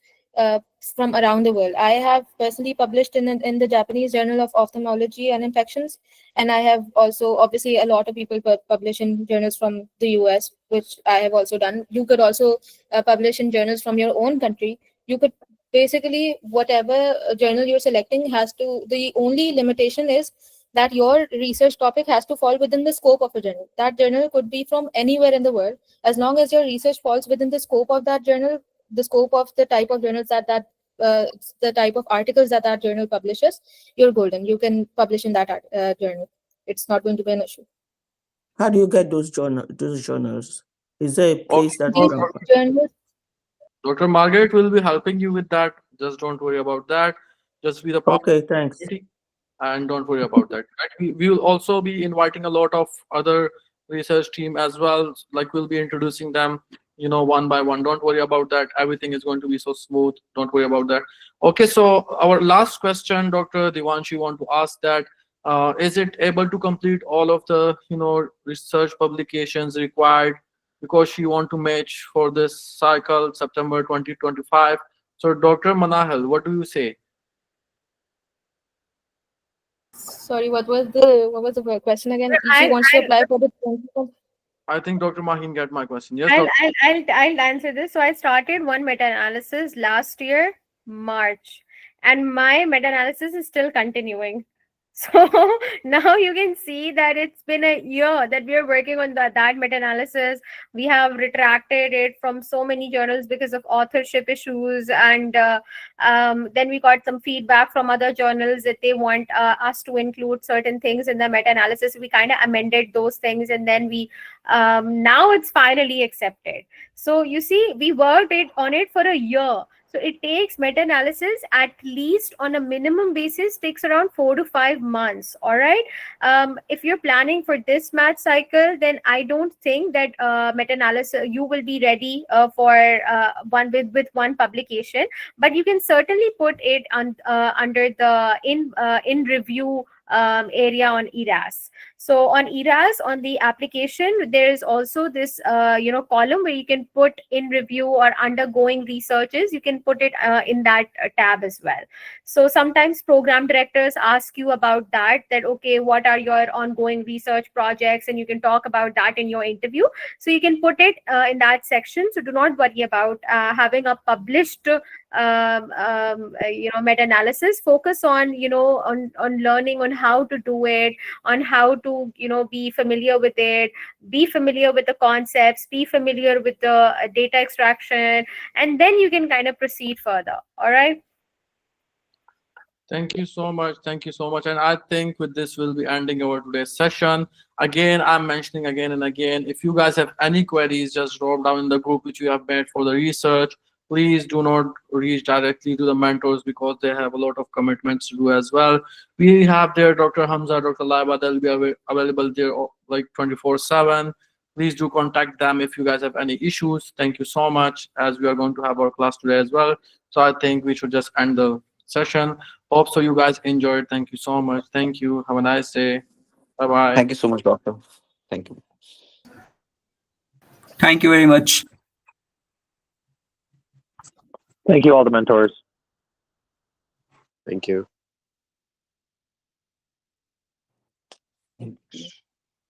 from around the world. I have personally published in the Japanese Journal of Ophthalmology and Infections, and I have also, obviously a lot of people publish in journals from the US, which I have also done. You could also publish in journals from your own country. You could basically, whatever journal you're selecting the only limitation is that your research topic has to fall within the scope of a journal. That journal could be from anywhere in the world. As long as your research falls within the scope of that journal, the scope of the type of journals the type of articles that journal publishes, you're golden. You can publish in that journal. It's not going to be an issue. How do you get those journals? Is there a place that you can find? Journals. Dr. Margaret will be helping you with that. Just don't worry about that. Just be the Okay, thanks. and don't worry about that. Right? We will also be inviting a lot of other research team as well. Like we'll be introducing them, one by one. Don't worry about that. Everything is going to be so smooth. Don't worry about that. Okay, so our last question, Dr. Devanshi, want to ask that is it able to complete all of the research publications required, because she want to match for this cycle September 2025. So Dr. Manahal, what do you say? Sorry, what was the question again? She wants to apply for the. I think Dr. Mahin get my question. Yes, I'll answer this. So I started one meta-analysis last year, March, and my meta-analysis is still continuing. So now you can see that it's been a year that we are working on that meta-analysis. We have retracted it from so many journals because of authorship issues, and then we got some feedback from other journals that they want us to include certain things in the meta-analysis. We kind of amended those things, and then we now it's finally accepted. So you see, we worked on it for a year. So it takes meta-analysis, at least on a minimum basis, takes around 4 to 5 months. All right. If you're planning for this math cycle, then I don't think that meta-analysis you will be ready for with one publication. But you can certainly put it under the in review area on ERAS. So on ERAS, on the application, there is also this column where you can put in review or undergoing researches. You can put it in that tab as well. So sometimes program directors ask you about that okay, what are your ongoing research projects, and you can talk about that in your interview. So you can put it in that section. So do not worry about having a published meta-analysis. Focus on on learning on how to do it, on how to be familiar with it, be familiar with the concepts, be familiar with the data extraction, and then you can kind of proceed further. All right. Thank you so much. Thank you so much. And I think with this, we'll be ending our today's session. Again, I'm mentioning again and again, if you guys have any queries, just drop down in the group which you have made for the research. Please do not reach directly to the mentors, because they have a lot of commitments to do as well. We have there Dr. Hamza, Dr. Laiba, they'll be available there like 24/7. Please do contact them if you guys have any issues. Thank you so much, as we are going to have our class today as well. So I think we should just end the session. Hope so you guys enjoyed. Thank you so much. Thank you. Have a nice day. Bye bye. Thank you so much, doctor. Thank you. Thank you very much. Thank you, all the mentors. Thank you.